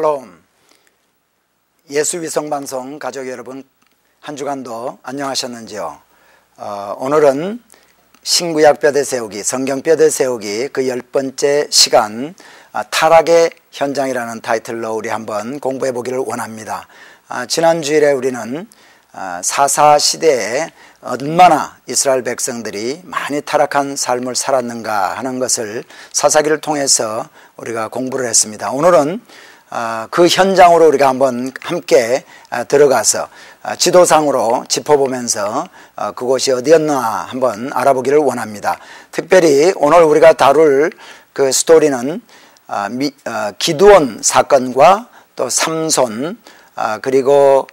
샬롬. 예수위성방송 가족 여러분, 한 주간도 안녕하셨는지요? 오늘은 신구약 뼈대 세우기, 성경 뼈대 세우기 그 10번째 시간, 타락의 현장이라는 타이틀로 우리 한번 공부해 보기를 원합니다. 지난 주일에 우리는 사사 시대에 얼마나 이스라엘 백성들이 많이 타락한 삶을 살았는가 하는 것을 사사기를 통해서 우리가 공부를 했습니다. 오늘은 그 현장으로 우리가 한번 함께 들어가서 지도상으로 짚어보면서 그곳이 어디였나 한번 알아보기를 원합니다. 특별히 오늘 우리가 다룰 그 스토리는 기드온 사건과 또 삼손, 그리고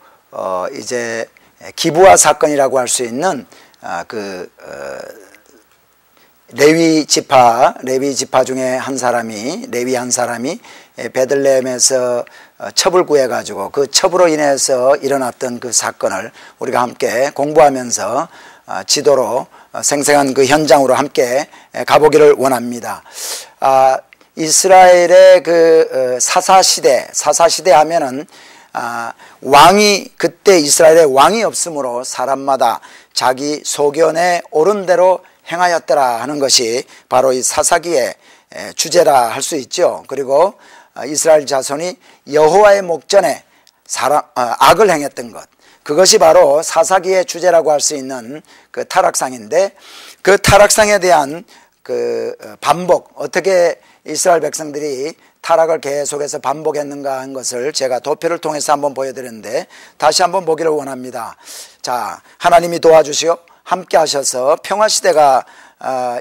이제 기브아 사건이라고 할 수 있는 레위 지파 중에 한 사람이, 레위 한 사람이 베들레헴에서 첩을 구해가지고 그 첩으로 인해서 일어났던 그 사건을 우리가 함께 공부하면서 지도로 생생한 그 현장으로 함께 가보기를 원합니다. 이스라엘의 그 사사시대 하면은 왕이, 그때 이스라엘에 왕이 없으므로 사람마다 자기 소견에 옳은 대로 행하였더라 하는 것이 바로 이 사사기의 주제라 할 수 있죠. 그리고 이스라엘 자손이 여호와의 목전에 악을 행했던 것, 그것이 바로 사사기의 주제라고 할 수 있는 그 타락상인데, 그 타락상에 대한 그 반복, 어떻게 이스라엘 백성들이 타락을 계속해서 반복했는가 하는 것을 제가 도표를 통해서 한번 보여드렸는데, 다시 한번 보기를 원합니다. 자, 하나님이 도와주시오. 함께 하셔서 평화시대가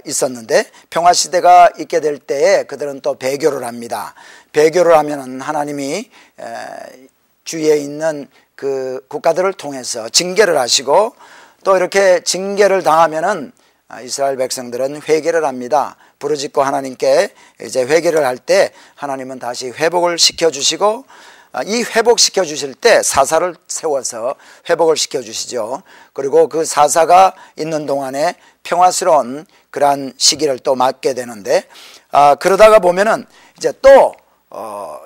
있었는데, 평화시대가 있게 될 때에 그들은 또 배교를 합니다. 배교를 하면은 하나님이 주위에 있는 그 국가들을 통해서 징계를 하시고, 또 이렇게 징계를 당하면은 이스라엘 백성들은 회개를 합니다. 부르짖고 하나님께 이제 회개를 할 때 하나님은 다시 회복을 시켜주시고, 이 회복시켜 주실 때 사사를 세워서 회복을 시켜 주시죠. 그리고 그 사사가 있는 동안에 평화스러운 그러한 시기를 또 맞게 되는데, 그러다가 보면은 이제 또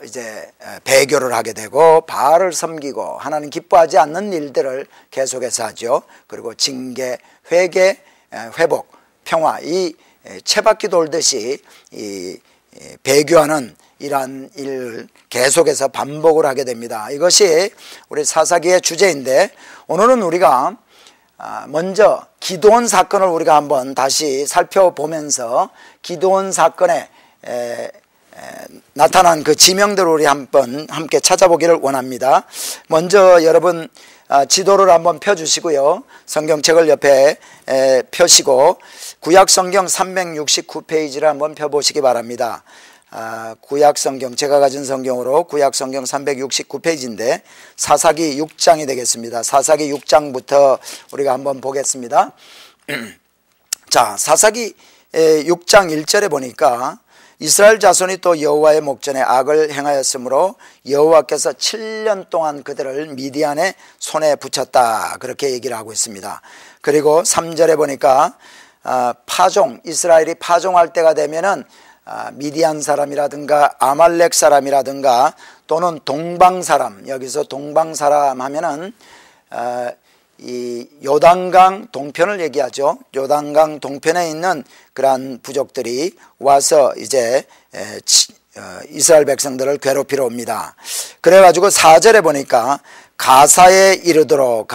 이제 배교를 하게 되고 바알을 섬기고 하나님 기뻐하지 않는 일들을 계속해서 하죠. 그리고 징계, 회개, 회복, 평화, 이 채바퀴 돌듯이 이 배교하는 이러한 일을 계속해서 반복을 하게 됩니다. 이것이 우리 사사기의 주제인데, 오늘은 우리가 먼저 기드온 사건을 우리가 한번 다시 살펴보면서 기드온 사건에 나타난 그 지명들을 우리 한번 함께 찾아보기를 원합니다. 먼저 여러분 지도를 한번 펴주시고요, 성경책을 옆에 펴시고 구약성경 369페이지를 한번 펴보시기 바랍니다. 구약성경, 제가 가진 성경으로 구약성경 369페이지인데 사사기 6장이 되겠습니다. 사사기 6장부터 우리가 한번 보겠습니다. 자, 사사기 6장 1절에 보니까 이스라엘 자손이 또 여호와의 목전에 악을 행하였으므로 여호와께서 7년 동안 그들을 미디안의 손에 붙였다, 그렇게 얘기를 하고 있습니다. 그리고 3절에 보니까 이스라엘이 파종할 때가 되면은 미디안 사람이라든가 아말렉 사람이라든가 또는 동방 사람, 여기서 동방 사람 하면은 이 요단강 동편을 얘기하죠. 요단강 동편에 있는 그러한 부족들이 와서 이제 이스라엘 백성들을 괴롭히러 옵니다. 그래가지고 4절에 보니까 가사에 이르도록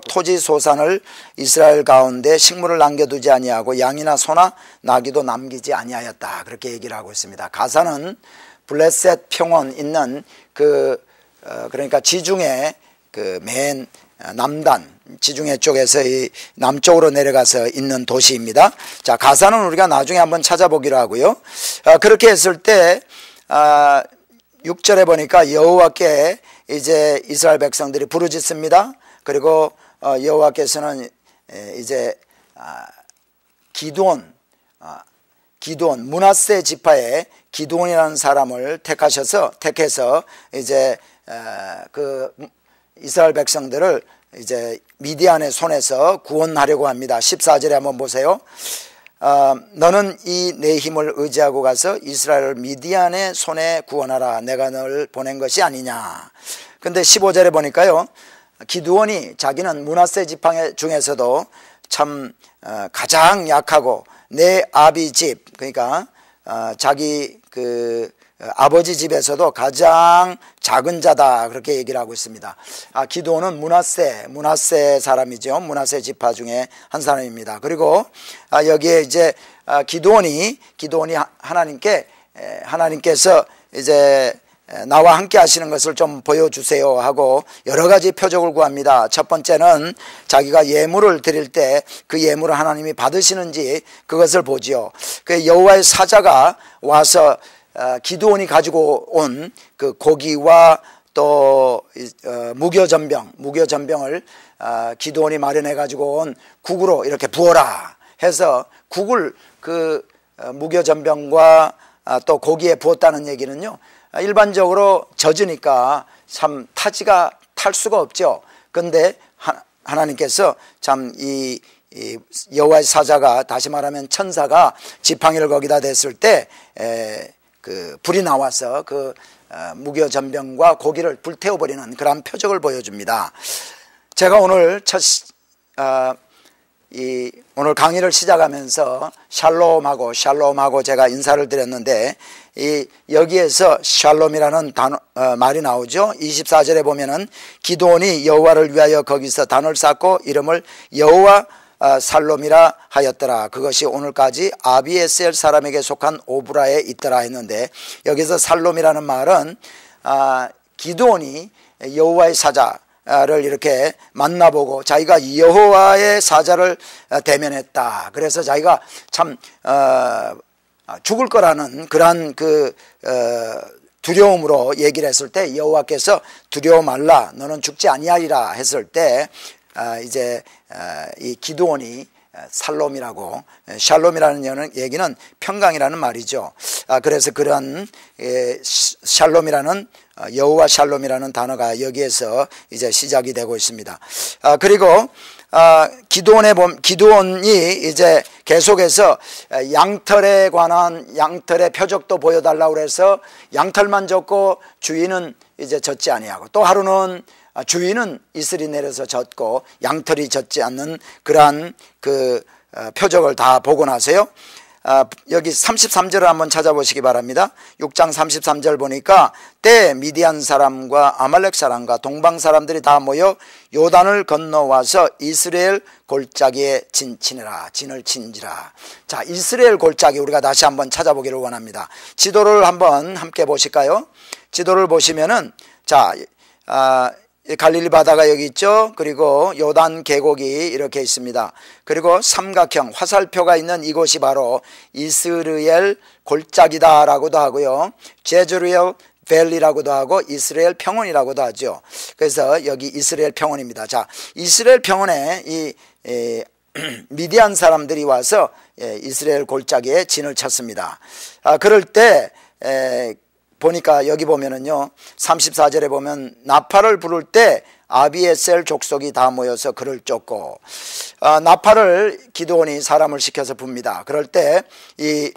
토지 소산을 이스라엘 가운데 식물을 남겨두지 아니하고 양이나 소나 나귀도 남기지 아니하였다, 그렇게 얘기를 하고 있습니다. 가사는 블레셋 평원 있는 그러니까 지중해 그 맨 남단, 지중해 쪽에서 이 남쪽으로 내려가서 있는 도시입니다. 자, 가사는 우리가 나중에 한번 찾아보기로 하고요. 그렇게 했을 때 6절에 보니까 여호와께 이제 이스라엘 백성들이 부르짖습니다. 그리고 여호와께서는 이제 기드온 므낫세 지파의 기드온이라는 사람을 택해서 이제 그 이스라엘 백성들을 이제 미디안의 손에서 구원하려고 합니다. 14절에 한번 보세요. 너는 이 내 힘을 의지하고 가서 이스라엘을 미디안의 손에 구원하라. 내가 너를 보낸 것이 아니냐. 근데 15절에 보니까요, 기드온이 자기는 므낫세 지파 중에서도 참 가장 약하고 내 아비 집, 그러니까 자기 그 아버지 집에서도 가장 작은 자다, 그렇게 얘기를 하고 있습니다. 기드온은 므낫세 사람이죠. 므낫세 지파 중에 한 사람입니다. 그리고 여기에 이제 기드온이 하나님께서 이제 나와 함께 하시는 것을 좀 보여주세요 하고 여러 가지 표적을 구합니다. 첫 번째는 자기가 예물을 드릴 때 그 예물을 하나님이 받으시는지 그것을 보지요. 그 여호와의 사자가 와서 기드온이 가지고 온 그 고기와 또 무교전병을 기드온이 마련해 가지고 온 국으로 이렇게 부어라 해서 국을 그 무교전병과 또 고기에 부었다는 얘기는요, 일반적으로 젖으니까 참 타지가 탈 수가 없죠. 그런데 하나님께서 참 이 여호와의 사자가, 다시 말하면 천사가 지팡이를 거기다 댔을 때 그 불이 나와서 그 무교전병과 고기를 불태워버리는 그런 표적을 보여줍니다. 제가 오늘 오늘 강의를 시작하면서 샬롬하고 제가 인사를 드렸는데, 여기에서 샬롬이라는 말이 나오죠. 24절에 보면은 기드온이 여호와를 위하여 거기서 단을 쌓고 이름을 여호와 살롬이라 하였더라. 그것이 오늘까지 아비에셀 사람에게 속한 오브라에 있더라 했는데, 여기서 살롬이라는 말은 기드온이 여호와의 사자를 이렇게 만나보고 자기가 여호와의 사자를 대면했다. 그래서 자기가 참 죽을 거라는 그러한 두려움으로 얘기를 했을 때, 여호와께서 두려워 말라, 너는 죽지 아니하리라 했을 때 이제 이 기드온이 살롬이라고, 샬롬이라는 얘기는 평강이라는 말이죠. 그래서 그런 샬롬이라는, 여호와 샬롬이라는 단어가 여기에서 이제 시작이 되고 있습니다. 그리고 기드온이 이제 계속해서 양털에 관한 양털의 표적도 보여달라고 해서 양털만 졌고 주인은 이제 졌지 아니하고, 또 하루는 주인은 이슬이 내려서 졌고 양털이 졌지 않는 그러한 그 표적을 다 보고 나서요, 여기 33절을 한번 찾아보시기 바랍니다. 6장 33절 보니까 때 미디안 사람과 아말렉 사람과 동방 사람들이 다 모여 요단을 건너와서 이스라엘 골짜기에 진을 친지라. 자, 이스라엘 골짜기 우리가 다시 한번 찾아보기를 원합니다. 지도를 한번 함께 보실까요? 지도를 보시면은, 자, 갈릴리 바다가 여기 있죠. 그리고 요단 계곡이 이렇게 있습니다. 그리고 삼각형 화살표가 있는 이곳이 바로 이스라엘 골짜기다라고도 하고요, 제주리엘 밸리라고도 하고 이스라엘 평원이라고도 하죠. 그래서 여기 이스라엘 평원입니다. 자, 이스라엘 평원에 이 미디안 사람들이 와서 이스라엘 골짜기에 진을 쳤습니다. 그럴 때 보니까 여기 보면은요, 34절에 보면 나팔을 부를 때 아비에셀 족속이 다 모여서 그를 쫓고, 나팔을 기드온이 사람을 시켜서 붑니다. 그럴 때 이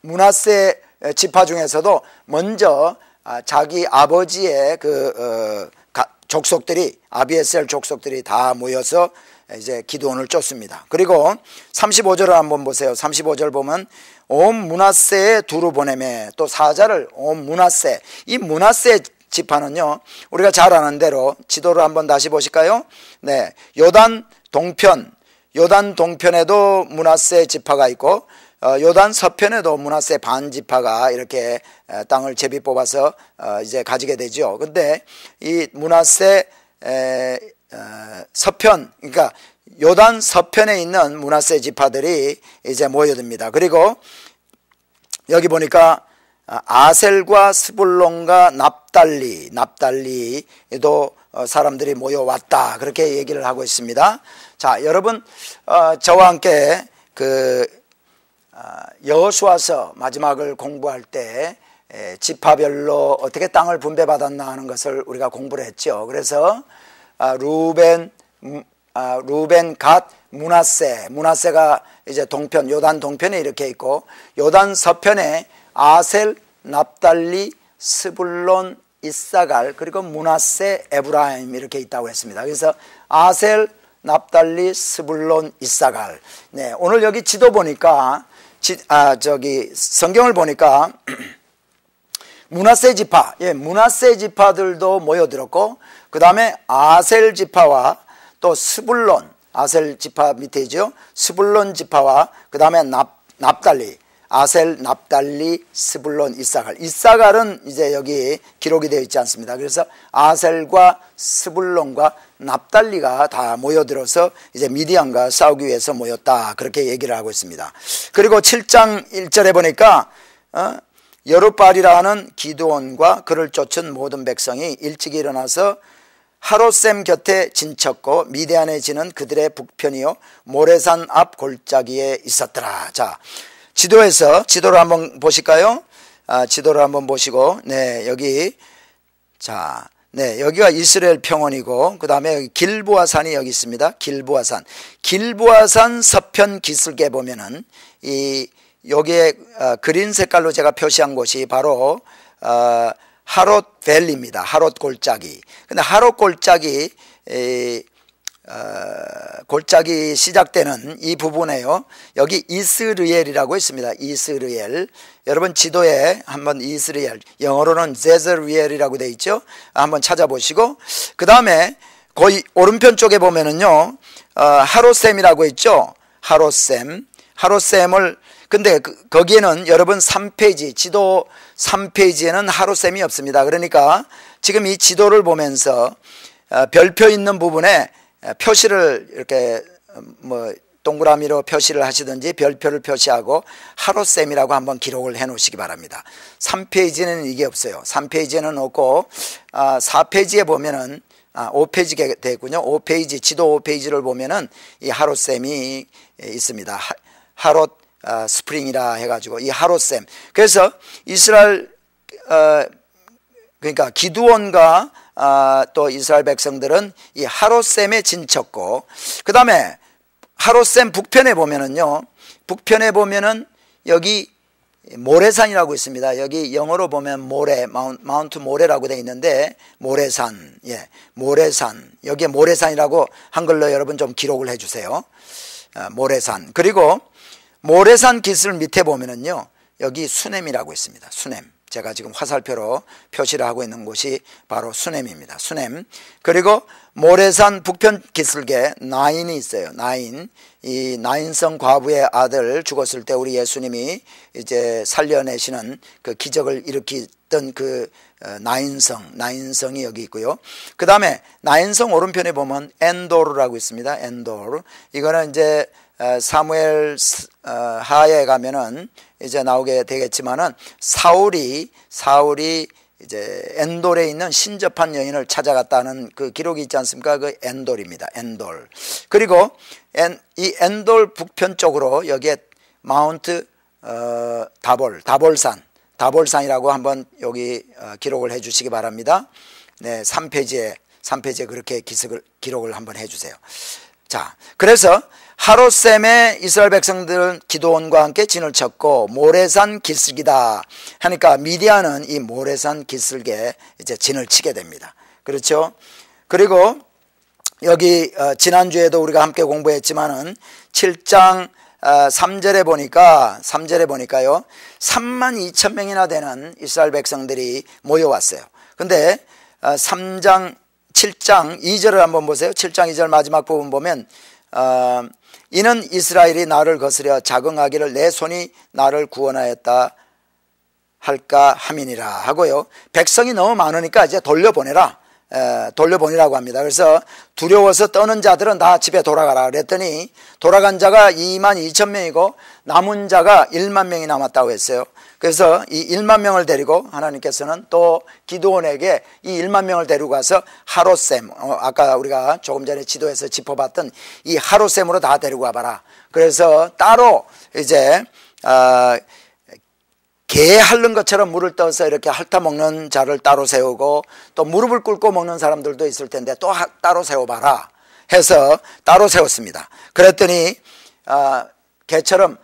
므낫세 지파 중에서도 먼저 자기 아버지의 그 족속들이, 아비에셀 족속들이 다 모여서 이제 기드온을 쫓습니다. 그리고 35절을 한번 보세요. 35절 보면 온 므낫세에 두루 보내매, 또 사자를 온 므낫세, 이 므낫세 지파는요, 우리가 잘 아는 대로 지도를 한번 다시 보실까요? 네, 요단 동편에도 므낫세 지파가 있고 요단 서편에도 므낫세 반 지파가 이렇게 땅을 제비 뽑아서 이제 가지게 되죠. 근데 이 므낫세 서편, 그러니까 요단 서편에 있는 므낫세 지파들이 이제 모여듭니다. 그리고 여기 보니까 아셀과 스불론과 납달리도 사람들이 모여왔다, 그렇게 얘기를 하고 있습니다. 자, 여러분, 저와 함께 그 여호수아서 마지막을 공부할 때 지파별로 어떻게 땅을 분배받았나 하는 것을 우리가 공부를 했죠. 그래서 루벤, 갓, 문하세가 이제 동편, 요단 동편에 이렇게 있고, 요단 서편에 아셀, 납달리, 스불론, 이사갈, 그리고 문하세, 에브라임 이렇게 있다고 했습니다. 그래서 아셀, 납달리, 스불론, 이사갈. 네, 오늘 여기 지도 보니까 성경을 보니까 문하세 지파, 문하세 지파들도 모여들었고, 그 다음에 아셀 지파와 또 스불론, 아셀 지파 밑에죠. 스불론 지파와 그 다음에 납달리, 아셀, 납달리, 스불론, 이사갈. 이사갈은 이제 여기 기록이 되어 있지 않습니다. 그래서 아셀과 스불론과 납달리가 다 모여들어서 이제 미디안과 싸우기 위해서 모였다. 그렇게 얘기를 하고 있습니다. 그리고 7장 1절에 보니까 여룻바알이라는 기드온과 그를 쫓은 모든 백성이 일찍 일어나서 하롯셈 곁에 진쳤고 미디안에 지는 그들의 북편이요 모레산 앞 골짜기에 있었더라. 자, 지도를 한번 보실까요? 지도를 한번 보시고, 네, 여기, 자, 네, 여기가 이스라엘 평원이고, 그 다음에 여기 길보아산이 여기 있습니다. 길보아산 서편 기슭에 보면은, 여기에 그린 색깔로 제가 표시한 곳이 바로, 하롯 밸리입니다. 하롯 골짜기. 근데 하롯 골짜기, 골짜기 시작되는 이 부분에요. 여기 이스르엘이라고 있습니다. 이스르엘. 여러분 지도에 한번 이스라엘, 영어로는 제즈리엘이라고 되어 있죠. 한번 찾아보시고, 그 다음에 거의 오른편 쪽에 보면은요, 하롯셈이라고 있죠. 하롯셈을, 근데 거기에는 여러분 3페이지, 지도 3페이지에는 하롯셈이 없습니다. 그러니까 지금 이 지도를 보면서 별표 있는 부분에 표시를 이렇게 동그라미로 표시를 하시든지 별표를 표시하고 하롯셈이라고 한번 기록을 해 놓으시기 바랍니다. 3페이지는 이게 없어요. 3페이지는 없고 4페이지에 보면은 5페이지가 되겠군요. 5페이지, 지도 5페이지를 보면은 이 하롯셈이 있습니다. 하롯 스프링이라 해가지고 이 하롯셈. 그래서 이스라엘 그러니까 기드온과 또 이스라엘 백성들은 이 하롯셈에 진쳤고, 그 다음에 하롯셈 북편에 보면은요, 북편에 보면은 여기 모래산이라고 있습니다. 여기 영어로 보면 마운트 모레라고 되어 있는데, 모래산, 모래산. 여기에 모래산이라고 한글로 여러분 좀 기록을 해 주세요. 모래산. 그리고 모래산 기슭 밑에 보면은요, 여기 수넴이라고 있습니다. 수넴. 제가 지금 화살표로 표시를 하고 있는 곳이 바로 수넴입니다. 수넴. 그리고 모래산 북편 기슭에 나인이 있어요. 이 나인성 과부의 아들 죽었을 때 우리 예수님이 이제 살려내시는 그 기적을 일으키던 그 나인성이 여기 있고요. 그 다음에 나인성 오른편에 보면 엔도르라고 있습니다. 엔도르. 이거는 이제 사무엘 하에 가면은 이제 나오게 되겠지만은 사울이 이제 엔돌에 있는 신접한 여인을 찾아갔다는 그 기록이 있지 않습니까? 그 엔돌입니다. 엔돌. 그리고 이 엔돌 북편 쪽으로 여기에 마운트 다볼산이라고 한번 여기 기록을 해 주시기 바랍니다. 네, 3페이지에 그렇게 기록을 한번 해 주세요. 자, 그래서 하롯셈에 이스라엘 백성들은 기드온과 함께 진을 쳤고 모래산 기슭이다 하니까 미디안은 이 모래산 기슭에 이제 진을 치게 됩니다. 그렇죠? 그리고 여기 지난주에도 우리가 함께 공부했지만은 7장 3절에 보니까요 32,000명이나 되는 이스라엘 백성들이 모여왔어요. 근데 7장 2절을 한번 보세요. 7장 2절 마지막 부분 보면 이는 이스라엘이 나를 거스려 자긍하기를 내 손이 나를 구원하였다 할까 함이니라 하고요. 백성이 너무 많으니까 이제 돌려보내라고 합니다. 그래서 두려워서 떠는 자들은 다 집에 돌아가라 그랬더니 돌아간 자가 22,000명이고 남은 자가 10,000명이 남았다고 했어요. 그래서 이 10,000명을 데리고 하나님께서는 또 기드온에게 이 10,000명을 데리고 가서 하롯셈, 아까 우리가 조금 전에 지도에서 짚어봤던 이 하롯셈으로 다 데리고 와봐라. 그래서 따로 이제 개 핥는 것처럼 물을 떠서 이렇게 핥아 먹는 자를 따로 세우고 또 무릎을 꿇고 먹는 사람들도 있을 텐데 또 따로 세워봐라. 해서 따로 세웠습니다. 그랬더니 개처럼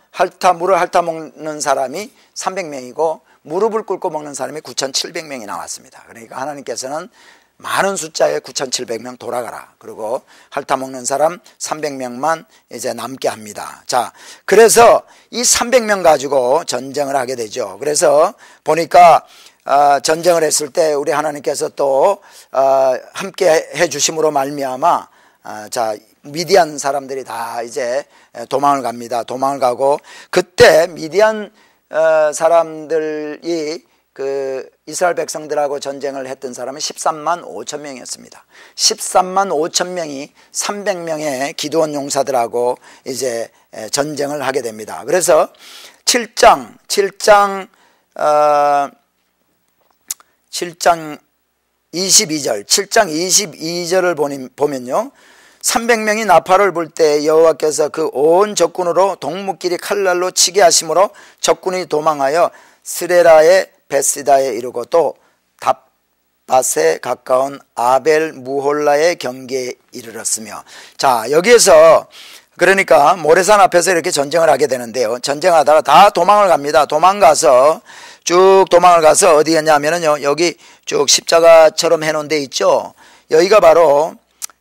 물을 핥아 먹는 사람이 300명이고 무릎을 꿇고 먹는 사람이 9,700명이 나왔습니다. 그러니까 하나님께서는 많은 숫자의 9,700명 돌아가라. 그리고 핥아 먹는 사람 300명만 이제 남게 합니다. 자, 그래서 이 300명 가지고 전쟁을 하게 되죠. 그래서 보니까 전쟁을 했을 때 우리 하나님께서 또 함께 해 주심으로 말미암아 자, 미디안 사람들이 다 이제 도망을 갑니다. 도망을 가고 그때 미디안 사람들이 그 이스라엘 백성들하고 전쟁을 했던 사람은 13만 5천 명이었습니다. 13만 5천 명이 300명의 기드온 용사들하고 이제 전쟁을 하게 됩니다. 그래서 7장 22절을 보면요. 300명이 나팔을 불 때 여호와께서 그 온 적군으로 동무끼리 칼날로 치게 하심으로 적군이 도망하여 스레라의 베스다에 이르고 또 답밭에 가까운 아벨 무홀라의 경계에 이르렀으며, 자, 여기에서 그러니까 모래산 앞에서 이렇게 전쟁을 하게 되는데요. 전쟁하다가 다 도망을 갑니다. 쭉 도망을 가서 어디 갔냐면요, 여기 쭉 십자가처럼 해놓은 데 있죠. 여기가 바로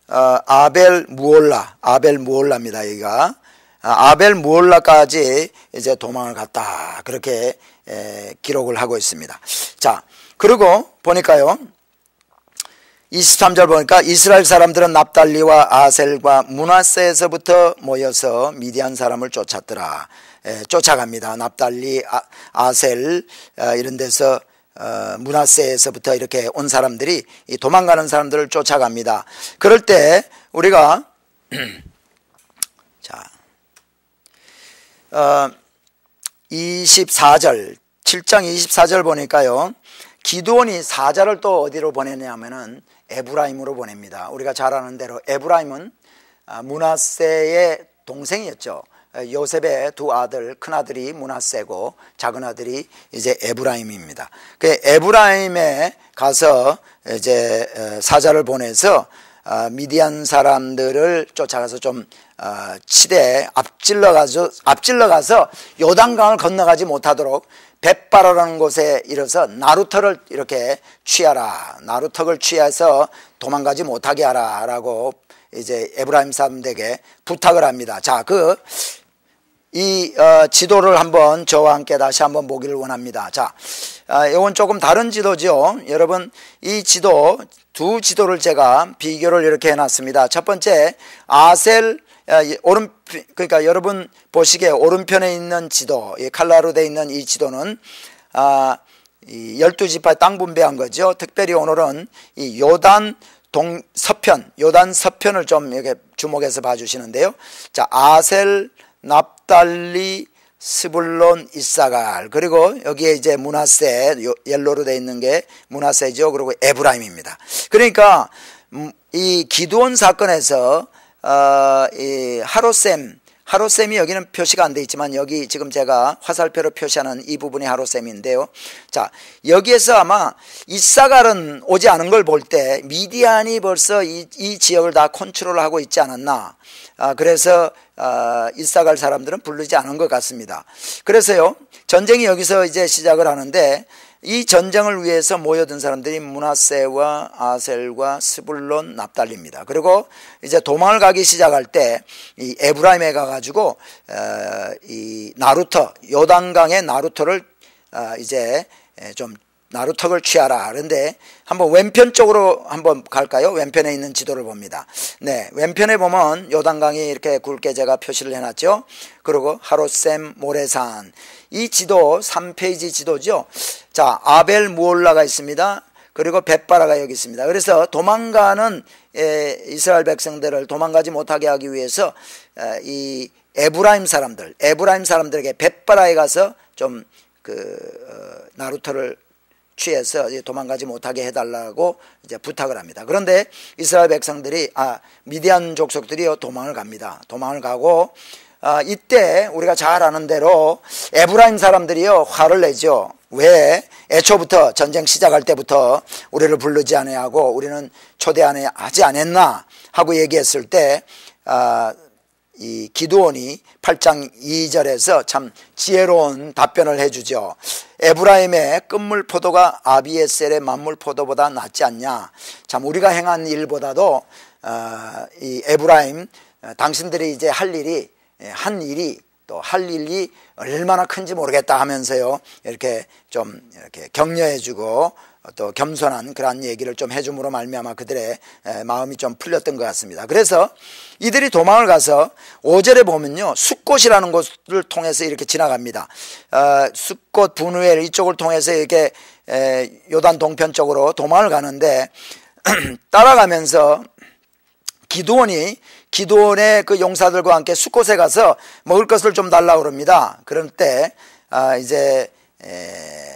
아벨 무홀라입니다. 여기가 아벨 무홀라까지 이제 도망을 갔다, 그렇게 기록을 하고 있습니다. 자, 그리고 보니까요, 23절 보니까 이스라엘 사람들은 납달리와 아셀과 므낫세에서부터 모여서 미디안 사람을 쫓았더라. 쫓아갑니다. 납달리, 아셀 이런 데서 므낫세에서부터 이렇게 온 사람들이 도망가는 사람들을 쫓아갑니다. 그럴 때 우리가 자 7장 24절 보니까요, 기드온이 사자를 또 어디로 보내냐면은 에브라임으로 보냅니다. 우리가 잘 아는 대로 에브라임은 므낫세의 동생이었죠. 요셉의 두 아들, 큰 아들이 므낫세고 작은 아들이 이제 에브라임입니다. 그 에브라임에 가서 이제 사자를 보내서 미디안 사람들을 쫓아가서 좀 치되 앞질러 가서 요단강을 건너가지 못하도록 벳바라라는 곳에 이르러서 나루터를 이렇게 취하라, 나루터를 취해서 도망가지 못하게 하라 라고 이제 에브라임 사람들에게 부탁을 합니다. 자, 이 지도를 한번 저와 함께 다시 한번 보기를 원합니다. 자, 이건 조금 다른 지도죠. 여러분, 이 지도, 두 지도를 제가 비교를 이렇게 해놨습니다. 첫 번째, 아셀, 그러니까 여러분 보시기에 오른편에 있는 지도, 칼라로 되어 있는 이 지도는 이 12지파 땅 분배한 거죠. 특별히 오늘은 이 요단 서편을 좀 이렇게 주목해서 봐주시는데요. 자, 아셀, 납달리, 스불론, 이사갈, 그리고 여기에 이제 므낫세, 옐로로 되어 있는 게 므낫세죠. 그리고 에브라임입니다. 그러니까 이 기드온 사건에서 이 하롯셈이 여기는 표시가 안 되어 있지만 여기 지금 제가 화살표로 표시하는 이 부분이 하롯셈인데요. 자, 여기에서 아마 이사갈은 오지 않은 걸 볼 때 미디안이 벌써 이 지역을 다 컨트롤하고 있지 않았나. 그래서 이사갈 사람들은 부르지 않은 것 같습니다. 그래서요, 전쟁이 여기서 이제 시작을 하는데 이 전쟁을 위해서 모여든 사람들이 므낫세와 아셀과 스불론, 납달리입니다. 그리고 이제 도망을 가기 시작할 때 이 에브라임에 가가지고 이 나루터, 요단강의 나루터를 이제 좀 나루터를 취하라. 그런데 한번 왼편 쪽으로 한번 갈까요? 왼편에 있는 지도를 봅니다. 네, 왼편에 보면 요단강이 이렇게 굵게 제가 표시를 해놨죠. 그리고 하롯셈, 모래산, 이 지도 3페이지 지도죠. 자, 아벨 무올라가 있습니다. 그리고 벳바라가 여기 있습니다. 그래서 도망가는 이스라엘 백성들을 도망가지 못하게 하기 위해서 이 에브라임 사람들에게 벳바라에 가서 좀 나루터를 취해서 도망가지 못하게 해달라고 이제 부탁을 합니다. 그런데 이스라엘 백성들이 미디안 족속들이 도망을 갑니다. 도망을 가고 이때 우리가 잘 아는 대로 에브라임 사람들이요 화를 내죠. 왜 애초부터 전쟁 시작할 때부터 우리를 부르지 아니하고 우리는 초대하지 않았나 하고 얘기했을 때 이 기드온이 8장 2절에서 참 지혜로운 답변을 해주죠. 에브라임의 끝물 포도가 아비에셀의 만물 포도보다 낫지 않냐. 참 우리가 행한 일보다도 이 에브라임 당신들이 이제 한 일이 또 할 일이 얼마나 큰지 모르겠다 하면서요, 이렇게 좀 이렇게 격려해주고 또 겸손한 그러한 얘기를 좀 해줌으로 말미암아 그들의 마음이 좀 풀렸던 것 같습니다. 그래서 이들이 도망을 가서 5절에 보면요, 숫곳이라는 곳을 통해서 이렇게 지나갑니다. 숫곳 분우엘 이쪽을 통해서 이렇게 요단 동편 쪽으로 도망을 가는데 따라가면서 기드온의 그 용사들과 함께 숫곳에 가서 먹을 것을 좀 달라고 그럽니다. 그럴 때 이제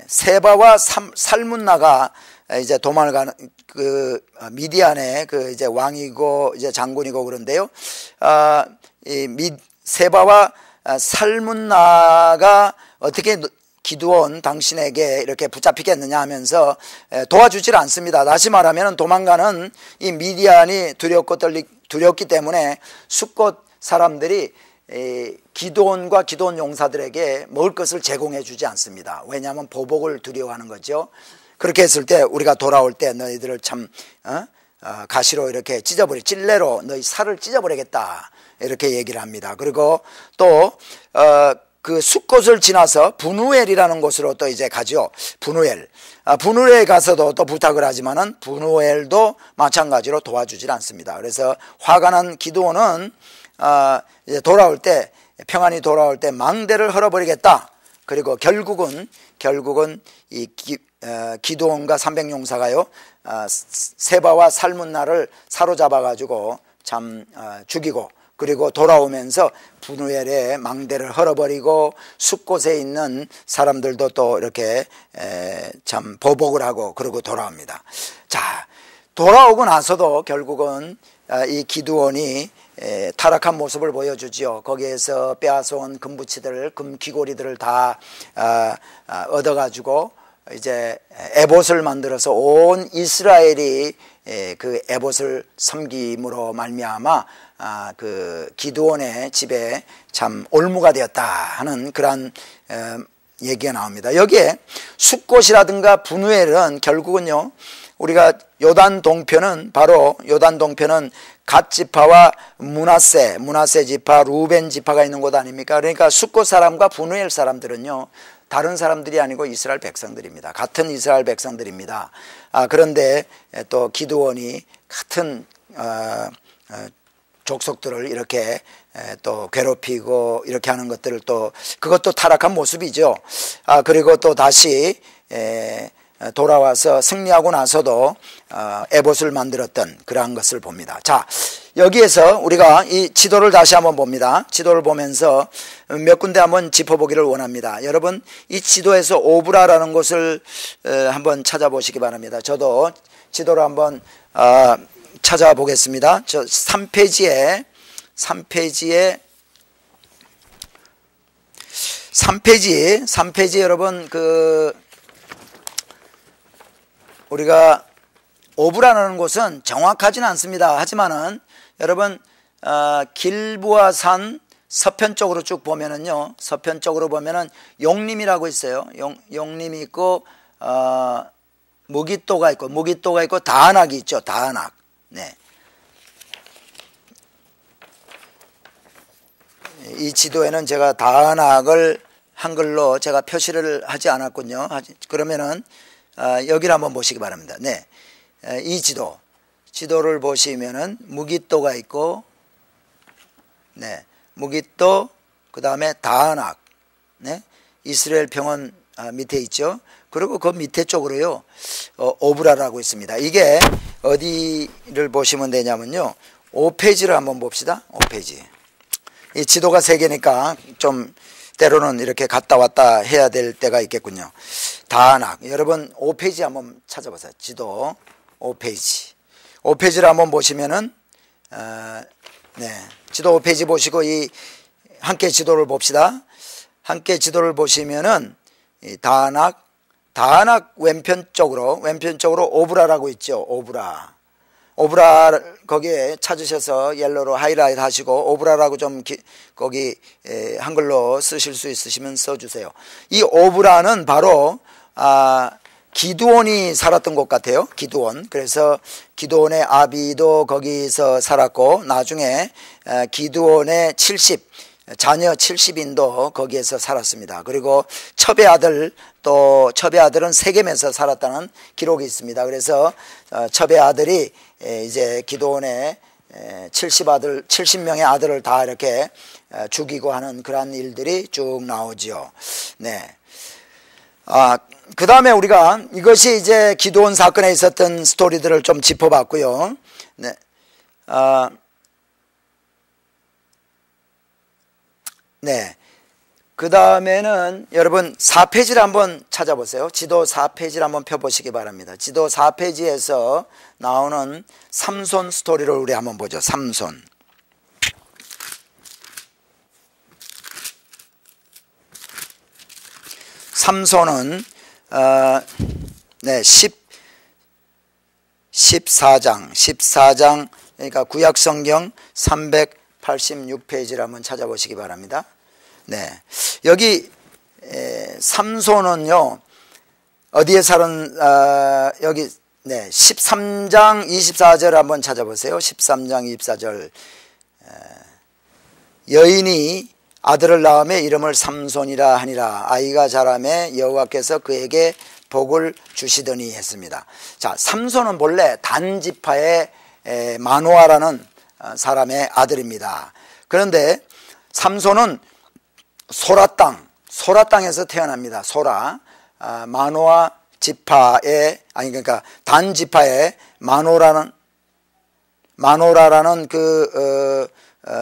세바와 살문나가 이제 도망을 가는 그 미디안의 그 이제 왕이고 이제 장군이고 그런데요. 세바와 살문나가 어떻게 기드온 당신에게 이렇게 붙잡히겠느냐 하면서 도와주질 않습니다. 다시 말하면 도망가는 이 미디안이 두렵기 때문에 숫곳 사람들이 기드온과 기드온 용사들에게 먹을 것을 제공해 주지 않습니다. 왜냐하면 보복을 두려워하는 거죠. 그렇게 했을 때 우리가 돌아올 때 너희들을 참 가시로 이렇게 찔레로 너희 살을 찢어버리겠다 이렇게 얘기를 합니다. 그리고 또 그 숫곳을 지나서 분우엘이라는 곳으로 또 이제 가죠. 분우엘에 가서도 또 부탁을 하지만은 분우엘도 마찬가지로 도와주질 않습니다. 그래서 화가 난 기드온은 이제 평안히 돌아올 때 망대를 헐어버리겠다. 그리고 결국은 이 기드온과 300용사가요 세바와 살문나를 사로잡아 가지고 참 죽이고, 그리고 돌아오면서 분우엘의 망대를 헐어버리고 숫곳에 있는 사람들도 또 이렇게 참 보복을 하고 그러고 돌아옵니다. 자, 돌아오고 나서도 결국은 이 기드온이 타락한 모습을 보여주지요. 거기에서 빼앗아온 금부치들, 금귀고리들을 다 얻어가지고 이제 에봇을 만들어서 온 이스라엘이 그 에봇을 섬김으로 말미암아 그 기드온의 집에 참 올무가 되었다 하는 그러한 얘기가 나옵니다. 여기에 숫곳이라든가 분우엘은 결국은요, 우리가 요단 동편은 갓 지파와 므낫세 지파, 루벤 지파가 있는 곳 아닙니까? 그러니까 숫곳 사람과 분우엘 사람들은요, 다른 사람들이 아니고 이스라엘 백성들입니다. 같은 이스라엘 백성들입니다. 그런데 또 기드온이 같은 족속들을 이렇게 또 괴롭히고 이렇게 하는 것들을 또 그것도 타락한 모습이죠. 그리고 또 다시 돌아와서 승리하고 나서도 에봇을 만들었던 그러한 것을 봅니다. 자, 여기에서 우리가 이 지도를 다시 한번 봅니다. 지도를 보면서 몇 군데 한번 짚어보기를 원합니다. 여러분, 이 지도에서 오브라라는 곳을 한번 찾아보시기 바랍니다. 저도 지도를 한번 찾아보겠습니다. 저 3페이지에 여러분 우리가 오브라는 곳은 정확하지는 않습니다. 하지만은 여러분 길보아 산 서편 쪽으로 쭉 보면은요, 서편 쪽으로 보면은 용림이라고 있어요. 용림이 있고 무깃도가 있고 다안악이 있죠. 다안악. 네. 이 지도에는 제가 다안악을 한글로 제가 표시를 하지 않았군요. 그러면은 여기를 한번 보시기 바랍니다. 네. 이 지도를 보시면은 무깃도가 있고, 네. 무깃도, 그 다음에 다안악, 네. 이스라엘 병원 밑에 있죠. 그리고 그 밑에 쪽으로요, 오브라라고 있습니다. 이게 어디를 보시면 되냐면요, 5페이지를 한번 봅시다. 5페이지. 이 지도가 3개니까 좀 때로는 이렇게 갔다 왔다 해야 될 때가 있겠군요. 다안악. 여러분 5페이지 한번 찾아보세요. 지도 5페이지. 5페이지를 한번 보시면은 네. 지도 5페이지 보시고 이 함께 지도를 봅시다. 함께 지도를 보시면은 이 다안악, 다낙 왼편쪽으로 오브라라고 있죠. 오브라 거기에 찾으셔서 옐로로 하이라이트 하시고 오브라라고 좀 거기 한글로 쓰실 수 있으시면 써주세요. 이 오브라는 바로 기드온이 살았던 곳 같아요. 기드온. 그래서 기드온의 아비도 거기서 살았고 나중에 기드온의 자녀 70인도 거기에서 살았습니다. 그리고 첩의 아들은 세겜에서 살았다는 기록이 있습니다. 그래서 첩의 아들이 이제 기드온의 70명의 아들을 다 이렇게 죽이고 하는 그러한 일들이 쭉 나오지요. 네. 그 다음에 우리가 이것이 이제 기드온 사건에 있었던 스토리들을 좀 짚어봤고요. 네. 네. 그 다음에는 여러분 4페이지를 한번 찾아보세요. 지도 4페이지를 한번 펴보시기 바랍니다. 지도 4페이지에서 나오는 삼손 스토리를 우리 한번 보죠. 삼손은 14장 그러니까 구약성경 386페이지를 한번 찾아보시기 바랍니다. 네, 여기 삼손은요 어디에 사는 여기 13장 24절 한번 찾아보세요. 13장 24절 여인이 아들을 낳음에 이름을 삼손이라 하니라. 아이가 자라매 여호와께서 그에게 복을 주시더니 했습니다. 자, 삼손은 본래 단 지파의 마노아라는 사람의 아들입니다. 그런데 삼손은 소라 땅에서 태어납니다. 마노아 지파의 그러니까 단 지파의 마노라라는 그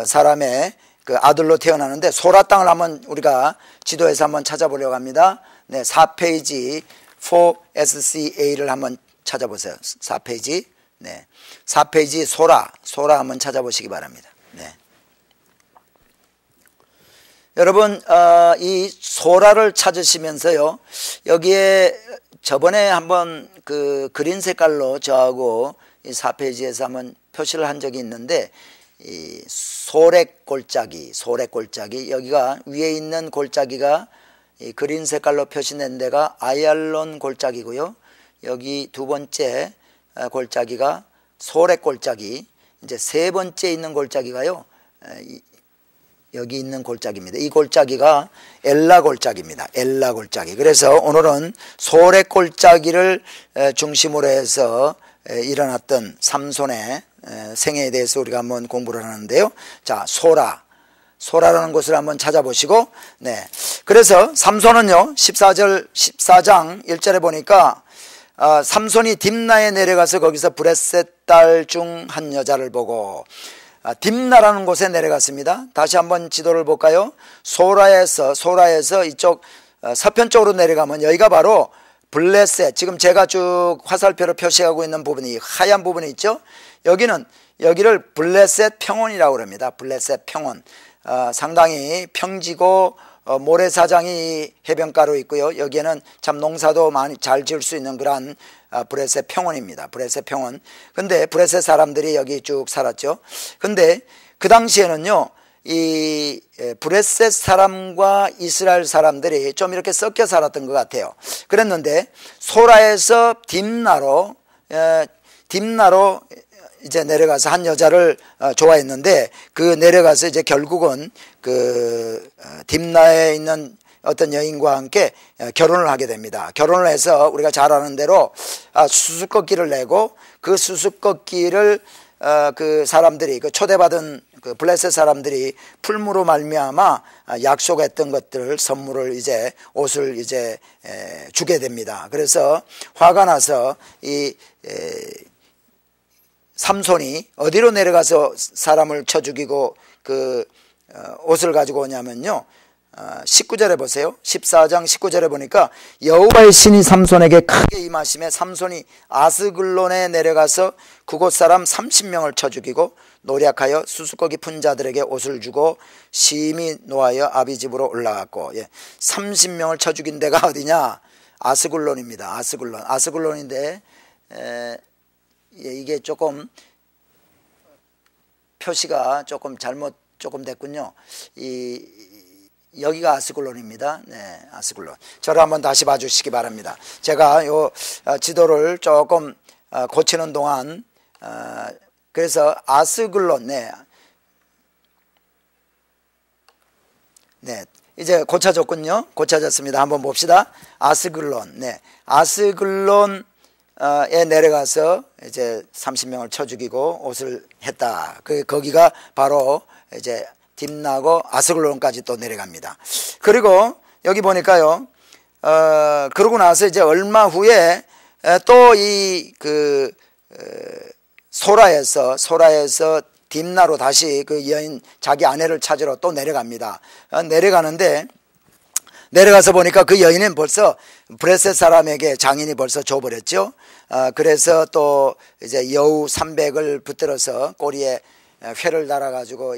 사람의 그 아들로 태어나는데 소라 땅을 한번 우리가 지도에서 한번 찾아보려고 합니다. 네, 4페이지 4SCA를 한번 찾아보세요. 4페이지. 네. 4페이지 소라 한번 찾아보시기 바랍니다. 네. 여러분, 이 소라를 찾으시면서요, 여기에 저번에 한번 그 그린 색깔로 저하고 이 4페이지에서 한번 표시를 한 적이 있는데, 이 소래골짜기, 여기가 위에 있는 골짜기가 이 그린 색깔로 표시된 데가 아얄론 골짜기고요. 여기 두 번째 골짜기가 소래골짜기, 이제 세 번째 있는 골짜기가요, 여기 있는 골짜기입니다. 이 골짜기가 엘라 골짜기입니다. 엘라 골짜기. 그래서 오늘은 소래골짜기를 중심으로 해서 일어났던 삼손의 생애에 대해서 우리가 한번 공부를 하는데요. 자, 소라라는 곳을 한번 찾아보시고, 네. 그래서 삼손은요, 14장 1절에 보니까, 삼손이 딥나에 내려가서 거기서 브레셋 딸 중 한 여자를 보고, 딥나라는 곳에 내려갔습니다. 다시 한번 지도를 볼까요? 소라에서 이쪽 서편 쪽으로 내려가면 여기가 바로 블레셋, 지금 제가 쭉 화살표로 표시하고 있는 부분이 하얀 부분이 있죠. 여기를 블레셋 평원이라고 합니다. 블레셋 평원. 상당히 평지고 모래사장이 해변가로 있고요. 여기에는 참 농사도 많이 잘 지을 수 있는 그러한 브레셋 평원입니다. 브레셋 평원. 근데 브레셋 사람들이 여기 쭉 살았죠. 근데 그 당시에는요, 이 브레셋 사람과 이스라엘 사람들이 좀 이렇게 섞여 살았던 것 같아요. 그랬는데 소라에서 딥나로 이제 내려가서 한 여자를 좋아했는데, 그 내려가서 이제 결국은 그 딥나에 있는 어떤 여인과 함께 결혼을 하게 됩니다. 결혼을 해서 우리가 잘 아는 대로 수수께끼를 내고, 그 수수께끼를 그 사람들이, 그 초대받은 그 블레셋 사람들이 풀무로 말미암아 약속했던 것들, 선물을 이제 옷을 이제 주게 됩니다. 그래서 화가 나서 이 삼손이 어디로 내려가서 사람을 쳐 죽이고 그 옷을 가지고 오냐면요, 19절에 보세요. 14장 19절에 보니까 여호와의 신이 삼손에게 크게 임하심에 삼손이 아스글론에 내려가서 그곳 사람 30명을 쳐 죽이고 노략하여 수수께끼 푼 자들에게 옷을 주고 심히 노하여 아비 집으로 올라갔고, 30명을 쳐 죽인 데가 어디냐? 아스글론입니다. 아스글론인데 이게 조금 표시가 조금 잘못 됐군요. 여기가 아스글론입니다. 네, 아스글론. 저를 한번 다시 봐주시기 바랍니다. 제가 요 지도를 조금 고치는 동안 그래서 아스글론, 네, 이제 고쳐졌군요. 고쳐졌습니다. 한번 봅시다. 아스글론, 네, 아스글론에 내려가서 이제 30명을 쳐 죽이고 옷을 했다. 거기가 바로 이제 딥나고 아스글론까지 또 내려갑니다. 그리고 여기 보니까요, 그러고 나서 이제 얼마 후에 또 소라에서 딥나로 다시 그 여인 자기 아내를 찾으러 또 내려갑니다. 내려가는데 내려가서 보니까 그 여인은 벌써 브레셋 사람에게 장인이 벌써 줘버렸죠. 그래서 또 이제 여우 300을 붙들어서 꼬리에 회를 달아가지고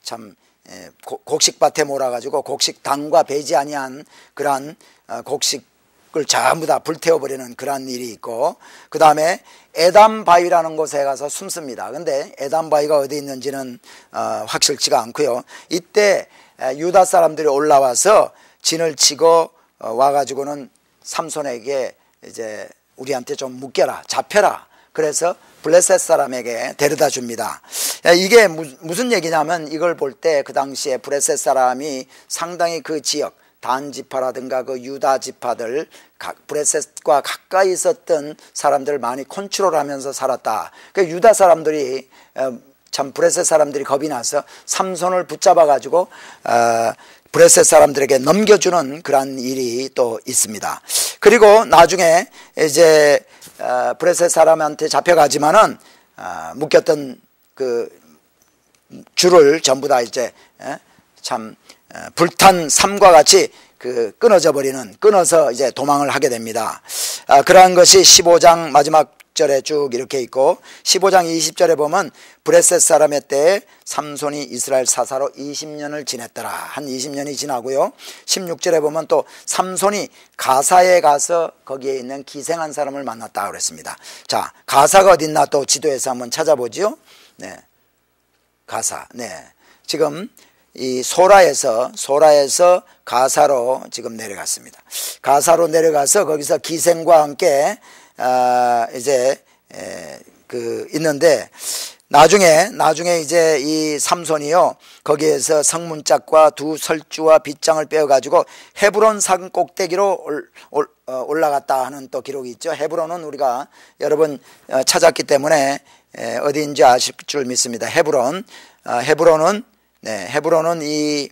참 곡식밭에 몰아가지고 곡식당과 배지 아니한 그러한 곡식을 전부 다 불태워버리는 그러한 일이 있고, 그 다음에 에담바위라는 곳에 가서 숨습니다. 근데 에담바위가 어디 있는지는 확실치가 않고요. 이때 유다 사람들이 올라와서 진을 치고 와가지고는 삼손에게 이제 우리한테 좀 묶여라, 잡혀라. 그래서 블레셋 사람에게 데려다 줍니다. 이게 무슨 얘기냐면, 이걸 볼 때 그 당시에 블레셋 사람이 상당히 그 지역 단 지파라든가 그 유다 지파들, 블레셋과 가까이 있었던 사람들을 많이 컨트롤하면서 살았다. 그 유다 사람들이 참 블레셋 사람들이 겁이 나서 삼손을 붙잡아 가지고 블레셋 사람들에게 넘겨주는 그런 일이 또 있습니다. 그리고 나중에 이제 블레셋 사람한테 잡혀가지만은 묶였던 그 줄을 전부 다 이제 참 불탄 삼과 같이 끊어서 이제 도망을 하게 됩니다. 그러한 것이 15장 마지막 절에 쭉 이렇게 있고, 15장 20절에 보면 브레셋 사람의 때에 삼손이 이스라엘 사사로 20년을 지냈더라. 한 20년이 지나고요. 16절에 보면 또 삼손이 가사에 가서 거기에 있는 기생한 사람을 만났다 그랬습니다. 자, 가사가 어디 있나 또 지도에서 한번 찾아보죠. 네, 가사. 네, 지금 이 소라에서 가사로 지금 내려갔습니다. 가사로 내려가서 거기서 기생과 함께 이제 있는데, 나중에 이제 이 삼손이요, 거기에서 성문짝과 두 설주와 빗장을 빼어가지고 헤브론 산 꼭대기로 올라갔다 하는 또 기록이 있죠. 헤브론은 우리가 여러 번 찾았기 때문에 어디인지 아실 줄 믿습니다. 헤브론은 이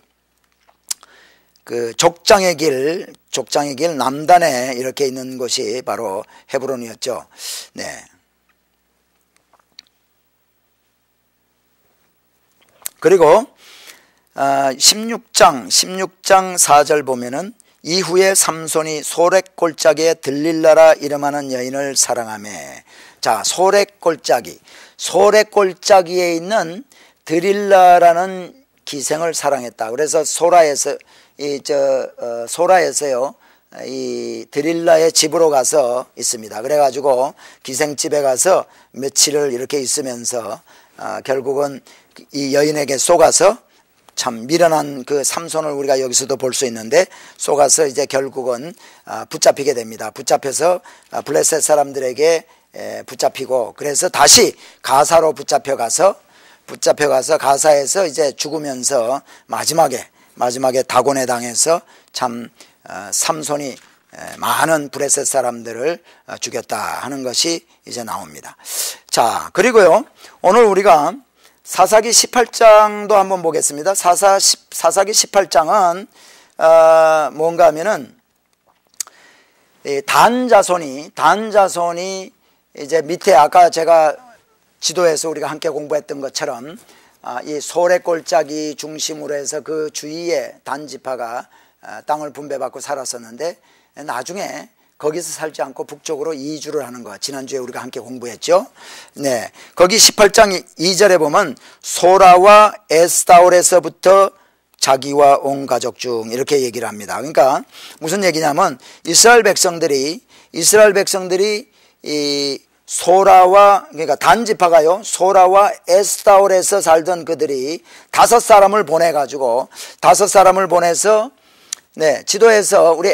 그 족장의 길 남단에 이렇게 있는 곳이 바로 헤브론이었죠. 네. 그리고 16장 4절 보면은 이후에 삼손이 소렉 골짜기에 들릴라라 이름하는 여인을 사랑하며, 자, 소렉 골짜기에 있는 드릴라라는 기생을 사랑했다. 그래서 소라에서요, 이 드릴라의 집으로 가서 있습니다. 그래가지고 기생집에 가서 며칠을 이렇게 있으면서 결국은 이 여인에게 속아서, 참 미련한 그 삼손을 우리가 여기서도 볼 수 있는데, 속아서 이제 결국은 붙잡히게 됩니다. 붙잡혀서 블레셋 사람들에게 붙잡히고, 그래서 다시 가사로 붙잡혀가서 가사에서 이제 죽으면서 마지막에 다곤에 당해서 참 삼손이 많은 블레셋 사람들을 죽였다 하는 것이 이제 나옵니다. 자, 그리고요, 오늘 우리가 사사기 18장도 한번 보겠습니다. 사사기 18장은 뭔가 하면은 단 자손이 이제 밑에 아까 제가 지도에서 우리가 함께 공부했던 것처럼 이 소렉 골짜기 중심으로 해서 그 주위에 단 지파가 땅을 분배받고 살았었는데, 나중에 거기서 살지 않고 북쪽으로 이주를 하는 것, 지난주에 우리가 함께 공부했죠. 네, 거기 18장 2절에 보면 소라와 에스타올에서부터 자기와 온 가족 중 이렇게 얘기를 합니다. 그러니까 무슨 얘기냐면 이스라엘 백성들이 이 소라와, 그러니까 단 지파가요, 소라와 에스다올에서 살던 그들이 5사람을 보내가지고 5사람을 보내서, 네, 지도에서 우리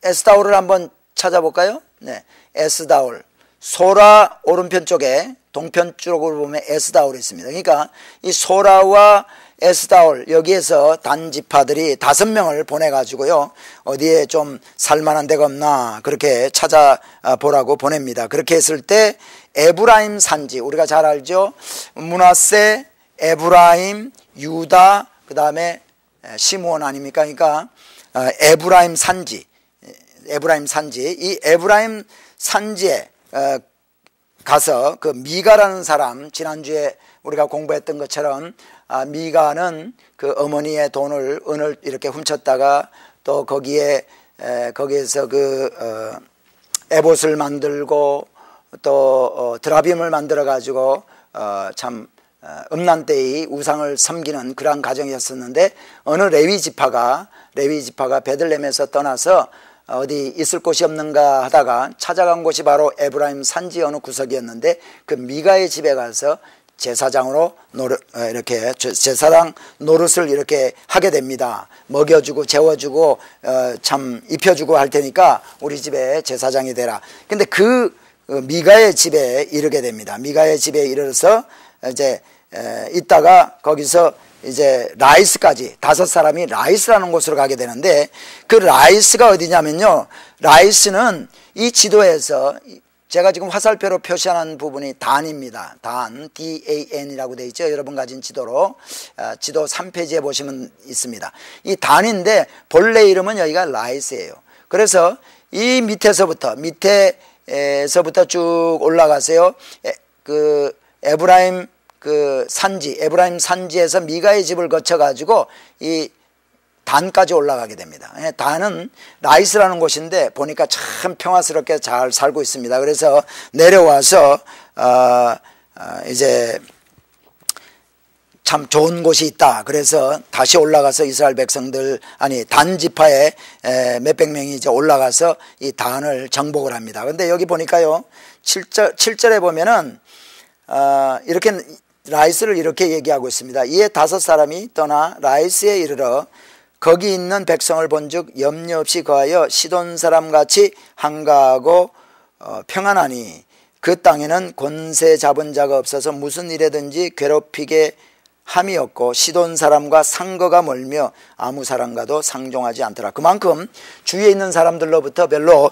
에스다올을 한번 찾아볼까요? 네, 에스다올, 소라 오른편 쪽에 동편 쪽으로 보면 에스다올이 있습니다. 그러니까 이 소라와 에스다올, 여기에서 단 지파들이 5명을 보내가지고요, 어디에 좀 살만한 데가 없나 그렇게 찾아보라고 보냅니다. 그렇게 했을 때 에브라임 산지, 우리가 잘 알죠? 므낫세, 에브라임, 유다, 그 다음에 시므온 아닙니까? 그러니까 에브라임 산지, 이 에브라임 산지에 가서 그 미가라는 사람, 지난주에 우리가 공부했던 것처럼 미가는 그 어머니의 은을 이렇게 훔쳤다가 또 거기에서 에봇을 만들고 또 드라빔을 만들어 가지고 참 음란때의 우상을 섬기는 그러한 가정이었었는데, 어느 레위 지파가 베들레헴에서 떠나서 어디 있을 곳이 없는가 하다가 찾아간 곳이 바로 에브라임 산지 어느 구석이었는데, 그 미가의 집에 가서 제사장으로 이렇게 제사장 노릇을 이렇게 하게 됩니다. 먹여주고 재워주고 참 입혀주고 할 테니까 우리 집에 제사장이 되라. 근데 그 미가의 집에 이르게 됩니다. 미가의 집에 이르러서 이제 있다가 거기서 이제 라이스까지 5사람이 라이스라는 곳으로 가게 되는데, 그 라이스가 어디냐면요, 라이스는 이 지도에서 제가 지금 화살표로 표시하는 부분이 단입니다. 단, DAN이라고 되어 있죠. 여러분 가진 지도로 지도 3페이지에 보시면 있습니다. 이 단인데 본래 이름은 여기가 라이스예요. 그래서 이 밑에서부터 쭉 올라가세요. 그 에브라임 산지에서 미가의 집을 거쳐 가지고 이 단까지 올라가게 됩니다. 단은 라이스라는 곳인데 보니까 참 평화스럽게 잘 살고 있습니다. 그래서 내려와서 이제 참 좋은 곳이 있다. 그래서 다시 올라가서 이스라엘 백성들, 단 지파의 몇백 명이 이제 올라가서 이 단을 정복을 합니다. 그런데 여기 보니까요, 7절에 보면은 이렇게 라이스를 이렇게 얘기하고 있습니다. 이에 5사람이 떠나 라이스에 이르러 거기 있는 백성을 본즉 염려 없이 거하여 시돈 사람같이 한가하고 평안하니 그 땅에는 권세 잡은 자가 없어서 무슨 일에든지 괴롭히게 함이 없고 시돈 사람과 상거가 멀며 아무 사람과도 상종하지 않더라. 그만큼 주위에 있는 사람들로부터 별로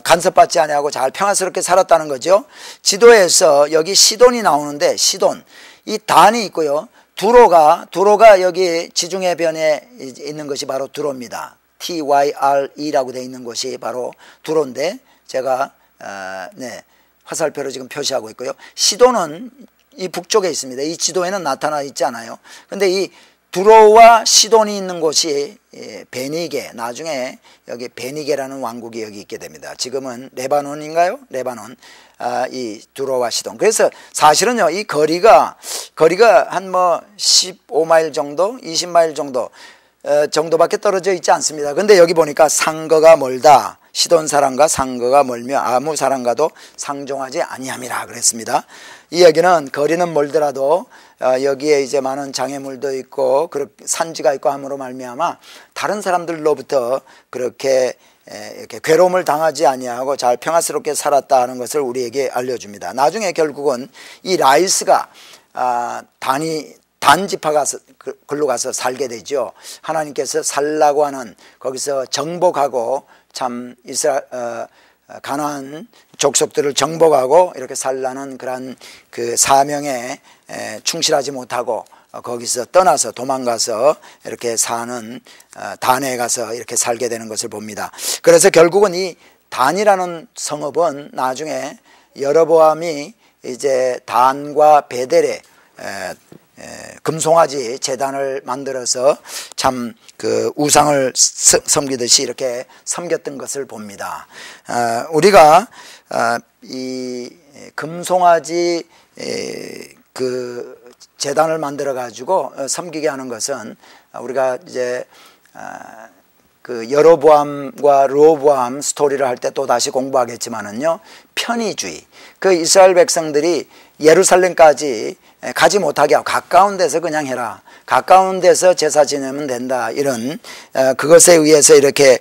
간섭받지 아니하고 잘 평화스럽게 살았다는 거죠. 지도에서 여기 시돈이 나오는데, 시돈, 이 단이 있고요, 두로가 여기 지중해변에 있는 것이 바로 두로입니다. TYRE라고 되어 있는 곳이 바로 두로인데, 제가 화살표로 지금 표시하고 있고요. 시돈은 이 북쪽에 있습니다. 이 지도에는 나타나 있지 않아요. 근데 이 두로와 시돈이 있는 곳이 베니게, 나중에 여기 베니게라는 왕국이 여기 있게 됩니다. 지금은 레바논인가요? 레바논. 이 두로와 시돈. 그래서 사실은요, 이 거리가 한 15마일 정도, 20마일 정도밖에 떨어져 있지 않습니다. 근데 여기 보니까 상거가 멀다. 시돈 사람과 상거가 멀며 아무 사람과도 상종하지 아니함이라 그랬습니다. 이 얘기는 거리는 멀더라도 여기에 이제 많은 장애물도 있고 산지가 있고 함으로 말미암아 다른 사람들로부터 그렇게 이렇게 괴로움을 당하지 아니하고 잘 평화스럽게 살았다 하는 것을 우리에게 알려줍니다. 나중에 결국은 이 라이스가 단 지파가 글로 가서 살게 되죠. 하나님께서 살라고 하는, 거기서 정복하고 참 가나안 족속들을 정복하고 이렇게 살라는 그런 그 사명에 충실하지 못하고 거기서 떠나서 도망가서 이렇게 사는 단에 가서 이렇게 살게 되는 것을 봅니다. 그래서 결국은 이 단이라는 성읍은 나중에 여로보암이 이제 단과 베델에 금송아지 제단을 만들어서 참 그 우상을 섬기듯이 이렇게 섬겼던 것을 봅니다. 우리가 이 금송아지 그 재단을 만들어 가지고 섬기게 하는 것은 우리가 이제 그 여로보암과 르호보암 스토리를 할 때 또 다시 공부하겠지만은요, 편의주의, 그 이스라엘 백성들이 예루살렘까지 가지 못하게 하고 가까운 데서 그냥 해라, 가까운 데서 제사 지내면 된다, 이런 그것에 의해서 이렇게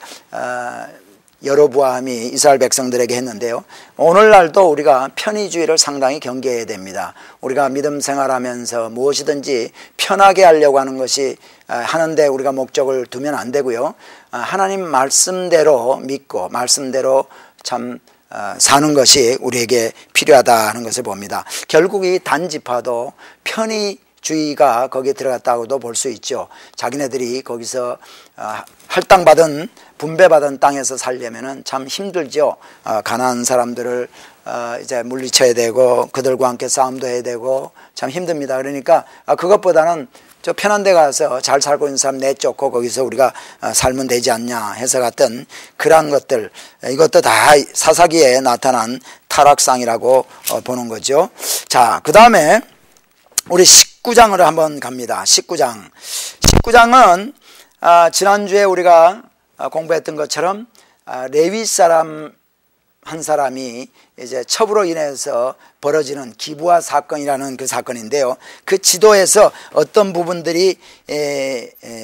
여로보암이 이스라엘 백성들에게 했는데요, 오늘날도 우리가 편의주의를 상당히 경계해야 됩니다. 우리가 믿음 생활하면서 무엇이든지 편하게 하려고 하는 것이 하는데 우리가 목적을 두면 안 되고요, 하나님 말씀대로 믿고 말씀대로 참 사는 것이 우리에게 필요하다는 것을 봅니다. 결국 이 단지파도 편의주의가 거기에 들어갔다고도 볼 수 있죠. 자기네들이 거기서 할당받은 분배받은 땅에서 살려면은 참 힘들죠. 가난한 사람들을 이제 물리쳐야 되고 그들과 함께 싸움도 해야 되고 참 힘듭니다. 그러니까 그것보다는 저 편한 데 가서 잘 살고 있는 사람 내쫓고 거기서 우리가 살면 되지 않냐 해서 갔던 그러한 것들, 이것도 다 사사기에 나타난 타락상이라고 보는 거죠. 자, 그 다음에 우리 19장으로 한번 갑니다. 19장은 지난주에 우리가 공부했던 것처럼 레위 사람 한 사람이 이제 첩으로 인해서 벌어지는 기브아 사건이라는 그 사건인데요, 그 지도에서 어떤 부분들이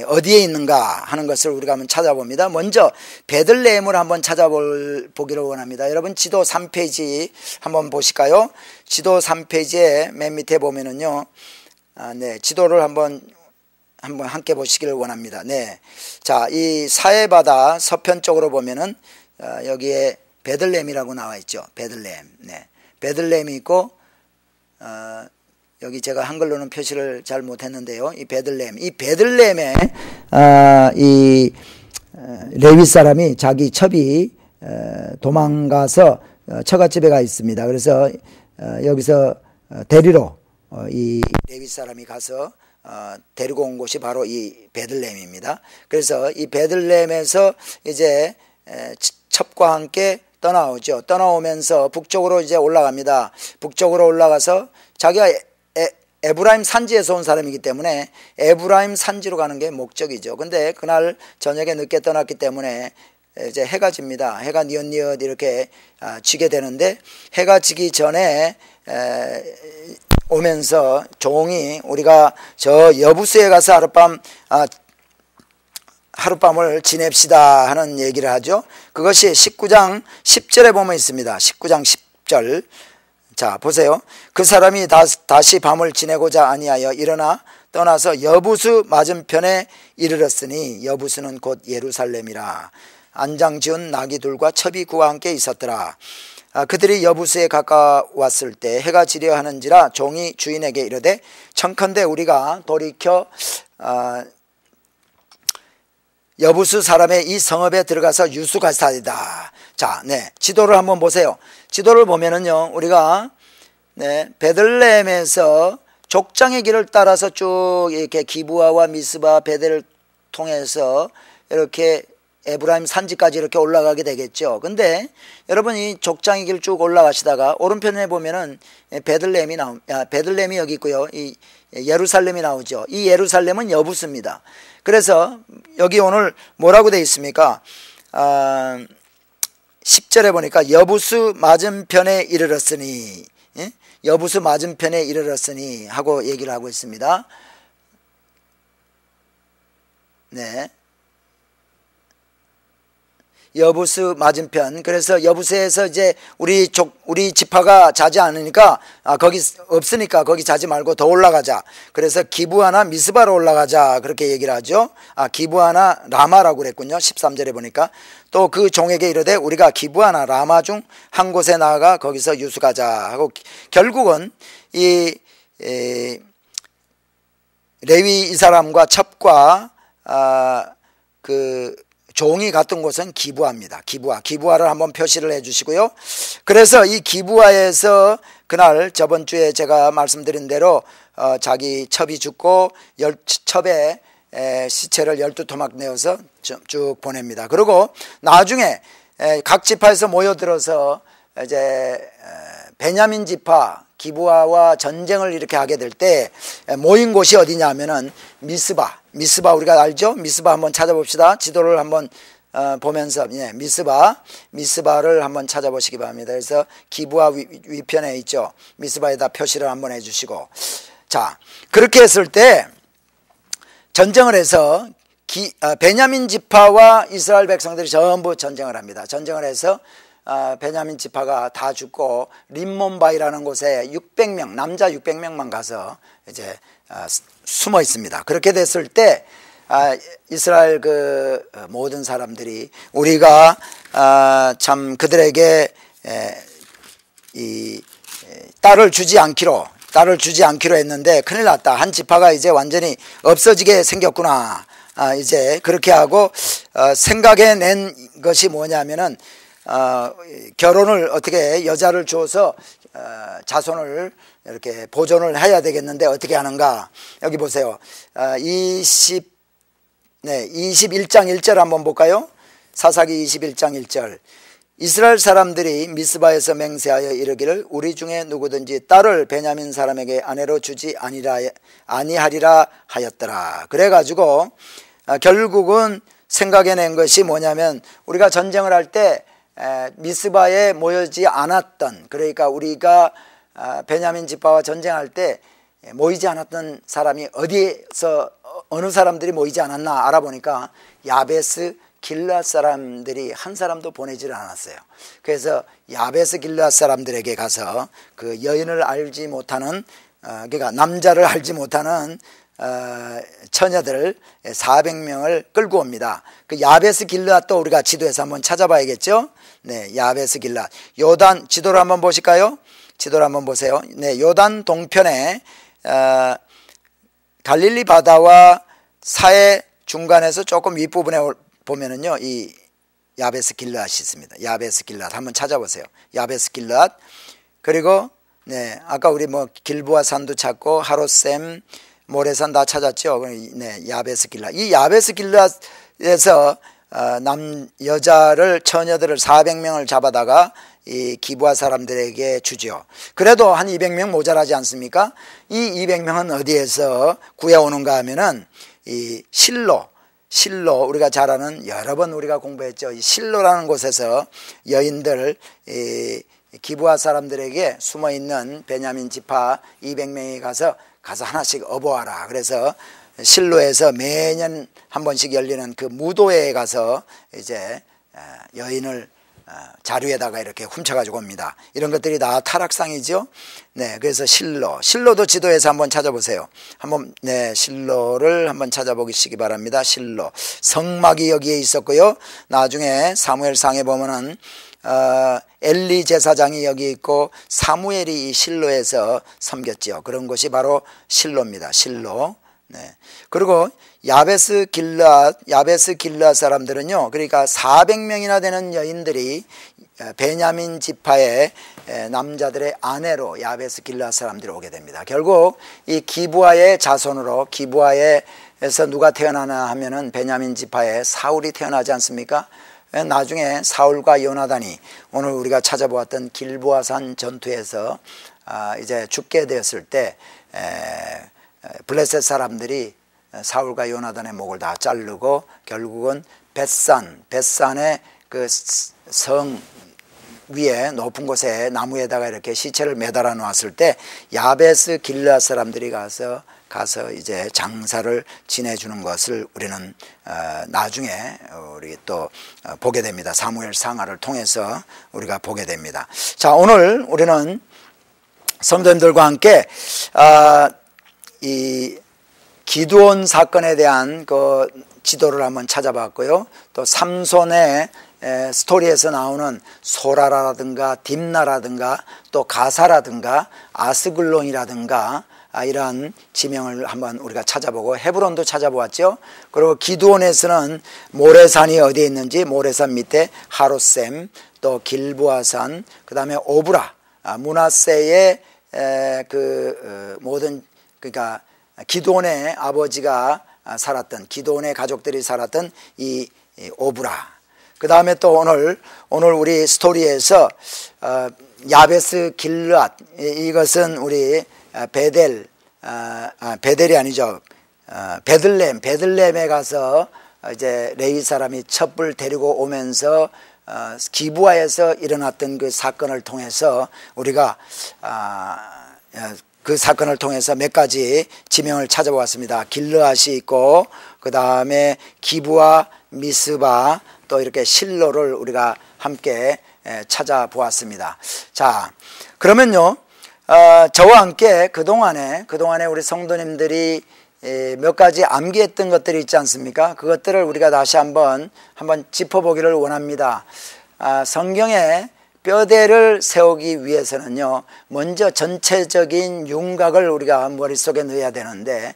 어디에 있는가 하는 것을 우리가 한번 찾아봅니다. 먼저 베들레헴을 한번 찾아보기를 원합니다. 여러분 지도 3페이지 한번 보실까요? 지도 3페이지에 맨 밑에 보면은요, 네, 지도를 한번 함께 보시기를 원합니다. 네, 자, 이 사해바다 서편 쪽으로 보면은 여기에 베들레헴이라고 나와 있죠. 베들레헴. 네, 베들레헴이 있고 여기 제가 한글로는 표시를 잘 못했는데요, 이 베들레헴, 이 베들레헴에 이 레위 사람이 자기 첩이 도망가서 처갓집에 가 있습니다. 그래서 여기서 데리러 이 레위 사람이 가서 데리고 온 곳이 바로 이 베들레헴입니다. 그래서 이 베들레헴에서 이제 첩과 함께 떠나오죠. 떠나오면서 북쪽으로 이제 올라갑니다. 북쪽으로 올라가서 자기가 에브라임 산지에서 온 사람이기 때문에 에브라임 산지로 가는 게 목적이죠. 근데 그날 저녁에 늦게 떠났기 때문에 이제 해가 집니다. 해가 뉘엿뉘엿 이렇게 지게 되는데, 해가 지기 전에 오면서 종이 우리가 저 여부스에 가서 하룻밤을 지냅시다 하는 얘기를 하죠. 그것이 19장 10절에 보면 있습니다. 19장 10절. 자, 보세요. 그 사람이 다시 밤을 지내고자 아니하여 일어나 떠나서 여부수 맞은편에 이르렀으니, 여부수는 곧 예루살렘이라. 안장 지은 나귀들과 첩이 그와 함께 있었더라. 그들이 여부수에 가까웠을 때 해가 지려 하는지라 종이 주인에게 이르되, 청컨대 우리가 돌이켜 여부수 사람의 이 성읍에 들어가서 유숙하사이다. 자, 네, 지도를 한번 보세요. 지도를 보면은요, 우리가 베들레헴에서 족장의 길을 따라서 쭉 이렇게 기브아와 미스바 베델을 통해서 이렇게 에브라임 산지까지 이렇게 올라가게 되겠죠. 근데 여러분, 이 족장의 길 쭉 올라가시다가 오른편에 보면은 베들레헴이 여기 있고요, 이 예루살렘이 나오죠. 이 예루살렘은 여부수입니다. 그래서 여기 오늘 뭐라고 되어 있습니까? 10절에 보니까 여부수 맞은편에 이르렀으니, 여부수 맞은편에 이르렀으니 하고 얘기를 하고 있습니다. 네, 여부수 맞은편. 그래서 여부수에서 이제 우리 지파가 자지 않으니까 거기 없으니까 거기 자지 말고 더 올라가자. 그래서 기브아나 미스바로 올라가자, 그렇게 얘기를 하죠. 기브아나 라마라고 그랬군요. 13절에 보니까 또 그 종에게 이르되 우리가 기브아나 라마 중 한 곳에 나아가 거기서 유숙하자 하고, 결국은 이 레위 이 사람과 첩과 그 종이 갔던 곳은 기브아입니다. 기브아를 한번 표시를 해 주시고요. 그래서 이 기브아에서 그날 저번 주에 제가 말씀드린 대로 자기 첩이 죽고 첩에 시체를 12토막 내어서 쭉 보냅니다. 그리고 나중에 각 지파에서 모여들어서 이제 베냐민 지파, 기브아와 전쟁을 이렇게 하게 될 때 모인 곳이 어디냐면은 미스바 우리가 알죠? 미스바 한번 찾아봅시다. 지도를 한번 보면서 미스바를 한번 찾아보시기 바랍니다. 그래서 기브아 위편에 있죠. 미스바에다 표시를 한번 해주시고, 자, 그렇게 했을 때 전쟁을 해서 베냐민 지파와 이스라엘 백성들이 전부 전쟁을 합니다. 전쟁을 해서 베냐민 지파가 다 죽고 림몬바이라는 곳에 600명, 남자 600명만 가서 이제 숨어 있습니다. 그렇게 됐을 때 이스라엘 그 모든 사람들이 우리가 참 그들에게 이 딸을 주지 않기로 했는데 큰일 났다. 한 지파가 이제 완전히 없어지게 생겼구나. 이제 그렇게 하고 생각해낸 것이 뭐냐면은 결혼을 어떻게 여자를 줘서 자손을 이렇게 보존을 해야 되겠는데 어떻게 하는가. 여기 보세요. 21장 1절 한번 볼까요? 사사기 21장 1절. 이스라엘 사람들이 미스바에서 맹세하여 이르기를 우리 중에 누구든지 딸을 베냐민 사람에게 아내로 주지 아니하리라 하였더라. 그래가지고 결국은 생각해낸 것이 뭐냐면 우리가 전쟁을 할 때 미스바에 모이지 않았던, 그러니까 우리가 베냐민 지파와 전쟁할 때 모이지 않았던 사람이 어디에서 어느 사람들이 모이지 않았나 알아보니까 야베스 길앗 사람들이 한 사람도 보내지를 않았어요. 그래서 야베스 길앗 사람들에게 가서 그 여인을 알지 못하는 그러니까 남자를 알지 못하는 처녀들 400명을 끌고 옵니다. 그 야베스 길앗도 우리가 지도에서 한번 찾아봐야겠죠. 네, 야베스 길앗. 요단 지도를 한번 보실까요? 지도를 한번 보세요. 네, 요단 동편에 갈릴리 바다와 사해 중간에서 조금 윗부분에 보면은요, 이 야베스 길앗이 있습니다. 야베스 길앗 한번 찾아보세요. 야베스 길앗. 그리고 네, 아까 우리 뭐 길보아 산도 찾고 하롯셈, 모래산 다 찾았죠. 네, 야베스 길앗. 이 야베스 길앗에서 여자를 처녀들을 400명을 잡아다가 이 기브아 사람들에게 주죠. 그래도 한 200명 모자라지 않습니까? 이 200명은 어디에서 구해오는가 하면은 이 실로 우리가 잘 아는 여러 번 우리가 공부했죠. 이 실로라는 곳에서 여인들 기브아 사람들에게 숨어있는 베냐민 지파 200명이 가서 하나씩 업어와라. 그래서 실로에서 매년 한 번씩 열리는 그 무도회에 가서 이제 여인을 자루에다가 이렇게 훔쳐가지고 옵니다. 이런 것들이 다 타락상이죠. 네, 그래서 실로도 지도에서 한번 찾아보세요. 한번 네, 실로를 한번 찾아보시기 바랍니다. 실로 성막이 여기에 있었고요. 나중에 사무엘상에 보면은 엘리 제사장이 여기 있고 사무엘이 이 실로에서 섬겼지요. 그런 곳이 바로 실로입니다. 실로. 네. 그리고 야베스 길앗 사람들은요, 그러니까 400명이나 되는 여인들이 베냐민 지파의 남자들의 아내로 야베스 길앗 사람들이 오게 됩니다. 결국 이 기브아의 자손으로, 기브아에서 누가 태어나나 하면은 베냐민 지파의 사울이 태어나지 않습니까? 나중에 사울과 요나단이 오늘 우리가 찾아보았던 길보아산 전투에서 이제 죽게 되었을 때 블레셋 사람들이 사울과 요나단의 목을 다 자르고 결국은 벳산의 그 성 위에 높은 곳에 나무에다가 이렇게 시체를 매달아 놓았을 때 야베스 길앗 사람들이 가서 이제 장사를 지내주는 것을 우리는 나중에 우리 또 보게 됩니다. 사무엘 상하를 통해서 우리가 보게 됩니다. 자, 오늘 우리는 성도님들과 함께 이 기드온 사건에 대한 그 지도를 한번 찾아봤고요. 또 삼손의 스토리에서 나오는 소라라든가 딥나라든가 또 가사라든가 아스글론이라든가 이러한 지명을 한번 우리가 찾아보고 헤브론도 찾아보았죠. 그리고 기드온에서는 모래산이 어디에 있는지, 모래산 밑에 하롯셈, 또 길보아산, 그 다음에 오브라, 므낫세의 모든, 그러니까 기드온의 아버지가 살았던, 기드온의 가족들이 살았던 이 오브라. 그 다음에 또 오늘 우리 스토리에서 야베스 길르앗, 이것은 우리 베델이 아니죠. 베들레헴에 가서 이제 레위 사람이 첩을 데리고 오면서 기브아에서 일어났던 그 사건을 통해서 우리가 그 사건을 통해서 몇 가지 지명을 찾아보았습니다. 길르앗이 있고, 그 다음에 기브아, 미스바, 또 이렇게 실로를 우리가 함께 찾아보았습니다. 자, 그러면요, 저와 함께 그동안에 우리 성도님들이 몇 가지 암기했던 것들이 있지 않습니까? 그것들을 우리가 다시 한번 짚어보기를 원합니다. 성경에 뼈대를 세우기 위해서는요, 먼저 전체적인 윤곽을 우리가 머릿속에 넣어야 되는데,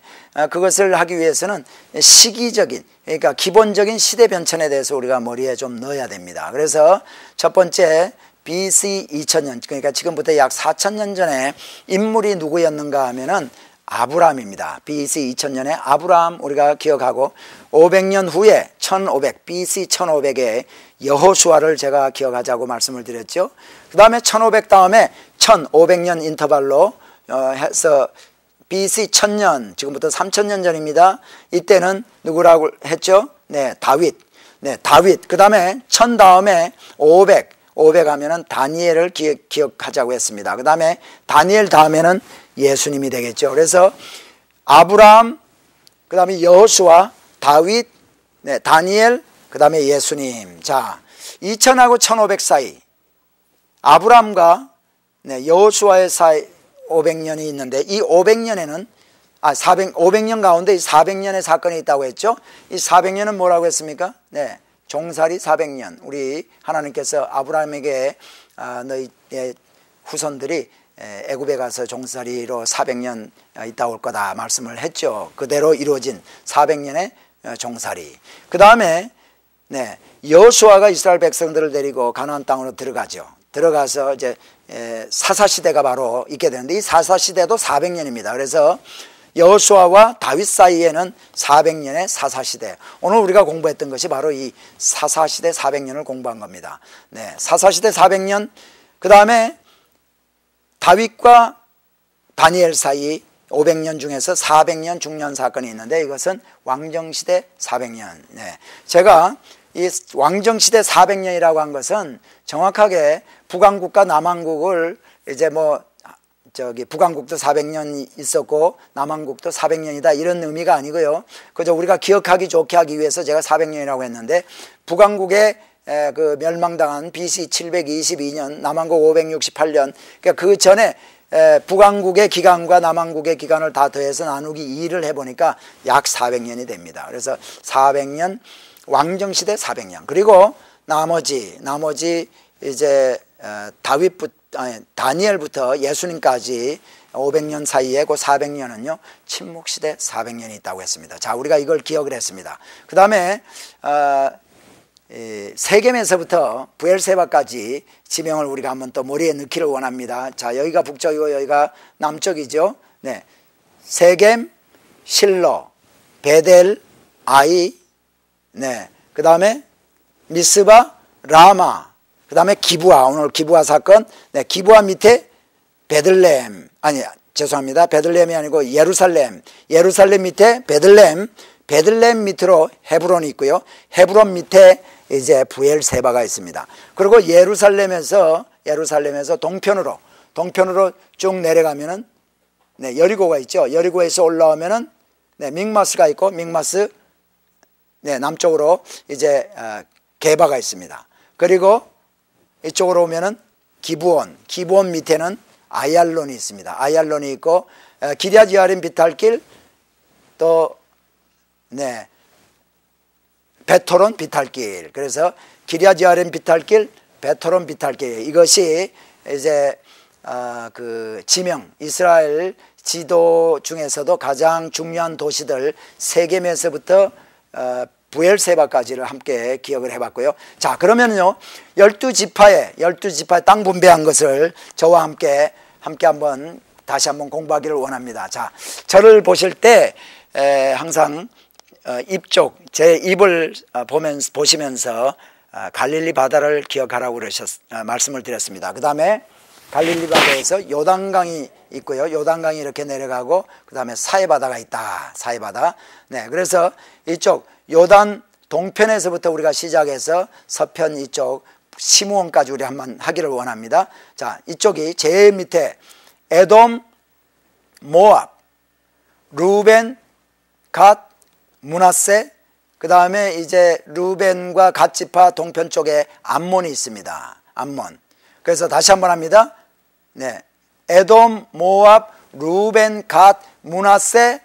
그것을 하기 위해서는 시기적인, 그러니까 기본적인 시대 변천에 대해서 우리가 머리에 좀 넣어야 됩니다. 그래서 첫 번째, BC 2000년, 그러니까 지금부터 약 4000년 전에 인물이 누구였는가 하면은 아브라함입니다. BC 2000년에 아브라함 우리가 기억하고, 500년 후에 1500, BC 1500에 여호수아를 제가 기억하자고 말씀을 드렸죠. 그 다음에 1500 다음에 1500년 인터벌로 해서 BC 1000년, 지금부터 3000년 전입니다. 이때는 누구라고 했죠? 네, 다윗. 네, 다윗. 그 다음에 1000 다음에 500 하면은 다니엘을 기억하자고 했습니다. 그 다음에 다니엘 다음에는 예수님이 되겠죠. 그래서 아브라함, 그 다음에 여호수아, 다윗, 네, 다니엘, 그 다음에 예수님. 자, 2000하고 1500 사이, 아브라함과 여호수아의 사이 500년이 있는데, 이 500년에는 500년 가운데 이 400년의 사건이 있다고 했죠. 이 400년은 뭐라고 했습니까? 네, 종살이 400년. 우리 하나님께서 아브라함에게 너희의 후손들이 애굽에 가서 종살이로 400년 있다 올 거다 말씀을 했죠. 그대로 이루어진 400년의 종살이. 그 다음에 여호수아가 이스라엘 백성들을 데리고 가나안 땅으로 들어가죠. 들어가서 이제 사사시대가 바로 있게 되는데, 이 사사시대도 400년입니다. 그래서 여호수아와 다윗 사이에는 400년의 사사시대. 오늘 우리가 공부했던 것이 바로 이 사사시대 400년을 공부한 겁니다. 네, 사사시대 400년. 그 다음에 다윗과 다니엘 사이 500년 중에서 400년 중년 사건이 있는데, 이것은 왕정시대 400년. 네, 제가 이 왕정시대 400년이라고 한 것은 정확하게 북왕국과 남왕국을 이제 북왕국도 400년 있었고 남왕국도 400년이다 이런 의미가 아니고요. 그저 우리가 기억하기 좋게 하기 위해서 제가 400년이라고 했는데, 북왕국의 그 멸망당한 BC 722년, 남왕국 568년, 그러니까 그 전에 북왕국의 기간과 남왕국의 기간을 다 더해서 나누기 2를 해보니까 약 400년이 됩니다. 그래서 400년, 왕정시대 400년. 그리고 나머지 이제 다니엘부터 예수님까지 500년 사이에 그 400년은요 침묵시대 400년이 있다고 했습니다. 자, 우리가 이걸 기억을 했습니다. 그 다음에 세겜에서부터 부엘세바까지 지명을 우리가 한번 또 머리에 넣기를 원합니다. 자, 여기가 북쪽이고 여기가 남쪽이죠. 네, 세겜, 실로, 베델, 아이, 네, 그 다음에 미스바, 라마, 그 다음에 기브아, 오늘 기브아 사건. 네, 기브아 밑에 베들레헴, 죄송합니다. 베들레헴이 아니고 예루살렘 밑에 베들레헴 밑으로 헤브론이 있고요. 헤브론 밑에 이제 부엘세바가 있습니다. 그리고 예루살렘에서 동편으로 쭉 내려가면은 여리고가 있죠. 여리고에서 올라오면은 믹마스가 있고, 믹마스 남쪽으로 이제 게바가 있습니다. 그리고 이쪽으로 오면은 기브온 밑에는 아얄론이 있습니다. 아얄론이 있고, 기럇 여아림 비탈길, 또 베토론 비탈길. 그래서 기럇 여아림 비탈길, 베토론 비탈길, 이것이 이제 그 지명, 이스라엘 지도 중에서도 가장 중요한 도시들 세겜에서부터 부엘세바까지를 함께 기억을 해봤고요. 자, 그러면요 12지파에 땅 분배한 것을 저와 함께 한번 다시 한번 공부하기를 원합니다. 자, 저를 보실 때 항상 제 입을 보시면서 갈릴리 바다를 기억하라고 말씀을 드렸습니다. 그 다음에 갈릴리 바다에서 요단강이 있고요. 요단강이 이렇게 내려가고 그 다음에 사해바다가 있다. 사해바다. 네, 그래서 이쪽 요단 동편에서부터 우리가 시작해서 서편 이쪽 시므온까지 우리 한번 하기를 원합니다. 자, 이쪽이 제일 밑에 에돔, 모압, 루벤, 갓, 므낫세, 그 다음에 이제 루벤과 갓 지파 동편 쪽에 암몬이 있습니다. 암몬. 그래서 다시 한번 합니다. 네, 에돔, 모압, 루벤, 갓, 므낫세,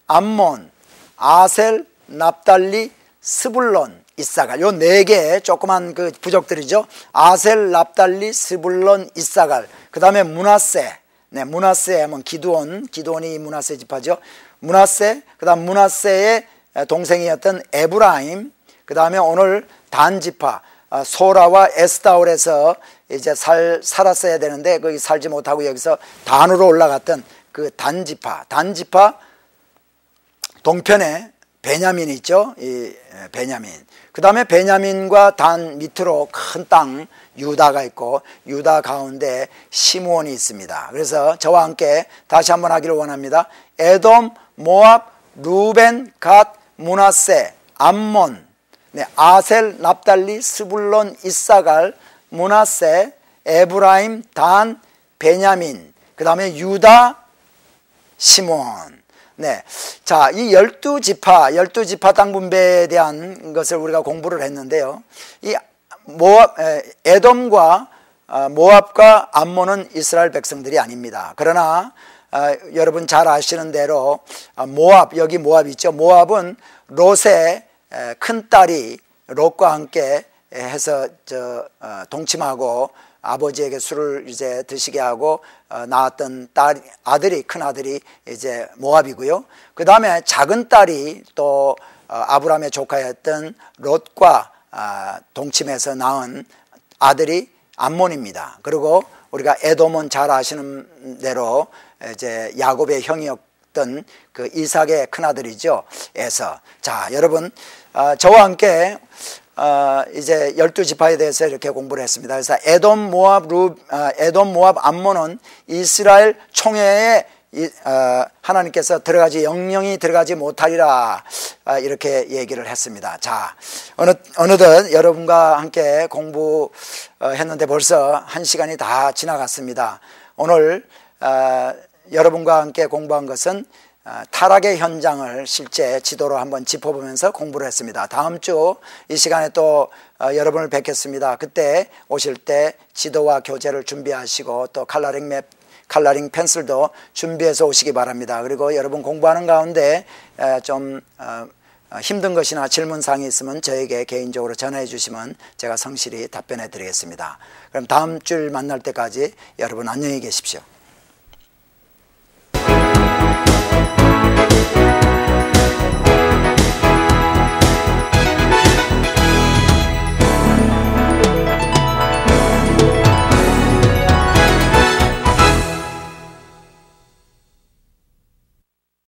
암몬, 아셀, 납달리, 스불론, 이사갈. 요 네 개 조그만 그 부족들이죠. 아셀, 납달리, 스불론, 이사갈. 그 다음에 므낫세. 네, 므낫세 하면 기드온이 므낫세 지파죠. 므낫세, 그 다음 므낫세의 동생이었던 에브라임, 그 다음에 오늘 단 지파, 소라와 에스다올에서 이제 살았어야 되는데 거기 살지 못하고 여기서 단으로 올라갔던 그 단 지파 동편에 베냐민이 있죠. 이 베냐민. 그 다음에 베냐민과 단 밑으로 큰 땅 유다가 있고 유다 가운데 시므온이 있습니다. 그래서 저와 함께 다시 한번 하기를 원합니다. 에돔, 모압, 루벤, 갓, 므낫세, 암몬, 네, 아셀, 납달리, 스불론, 이사갈, 므낫세, 에브라임, 단, 베냐민, 그 다음에 유다, 시므온. 네, 자, 이 12지파 땅 분배에 대한 것을 우리가 공부를 했는데요. 이 에돔과 모압과 암몬은 이스라엘 백성들이 아닙니다. 그러나 여러분 잘 아시는 대로 여기 모압 있죠. 모압은 롯의 큰 딸이 롯과 함께 해서 동침하고 아버지에게 술을 이제 드시게 하고 낳았던 큰 아들이 이제 모압이고요. 그 다음에 작은 딸이 또 아브라함의 조카였던 롯과 동침해서 낳은 아들이 암몬입니다. 그리고 우리가 에돔은 잘 아시는 대로 이제 야곱의 형이었던 그 이삭의 큰 아들이죠. 에서. 자, 여러분, 저와 함께 이제 12지파에 대해서 이렇게 공부를 했습니다. 그래서 에돔, 모압, 암몬은 이스라엘 총회에 하나님께서 영영이 들어가지 못하리라 이렇게 얘기를 했습니다. 자, 어느덧 여러분과 함께 공부했는데 벌써 1시간이 다 지나갔습니다. 오늘 여러분과 함께 공부한 것은 타락의 현장을 실제 지도로 한번 짚어보면서 공부를 했습니다. 다음 주 이 시간에 또 여러분을 뵙겠습니다. 그때 오실 때 지도와 교재를 준비하시고 또 컬러링 펜슬도 준비해서 오시기 바랍니다. 그리고 여러분 공부하는 가운데 좀 힘든 것이나 질문사항이 있으면 저에게 개인적으로 전화해 주시면 제가 성실히 답변해 드리겠습니다. 그럼 다음 주 만날 때까지 여러분 안녕히 계십시오.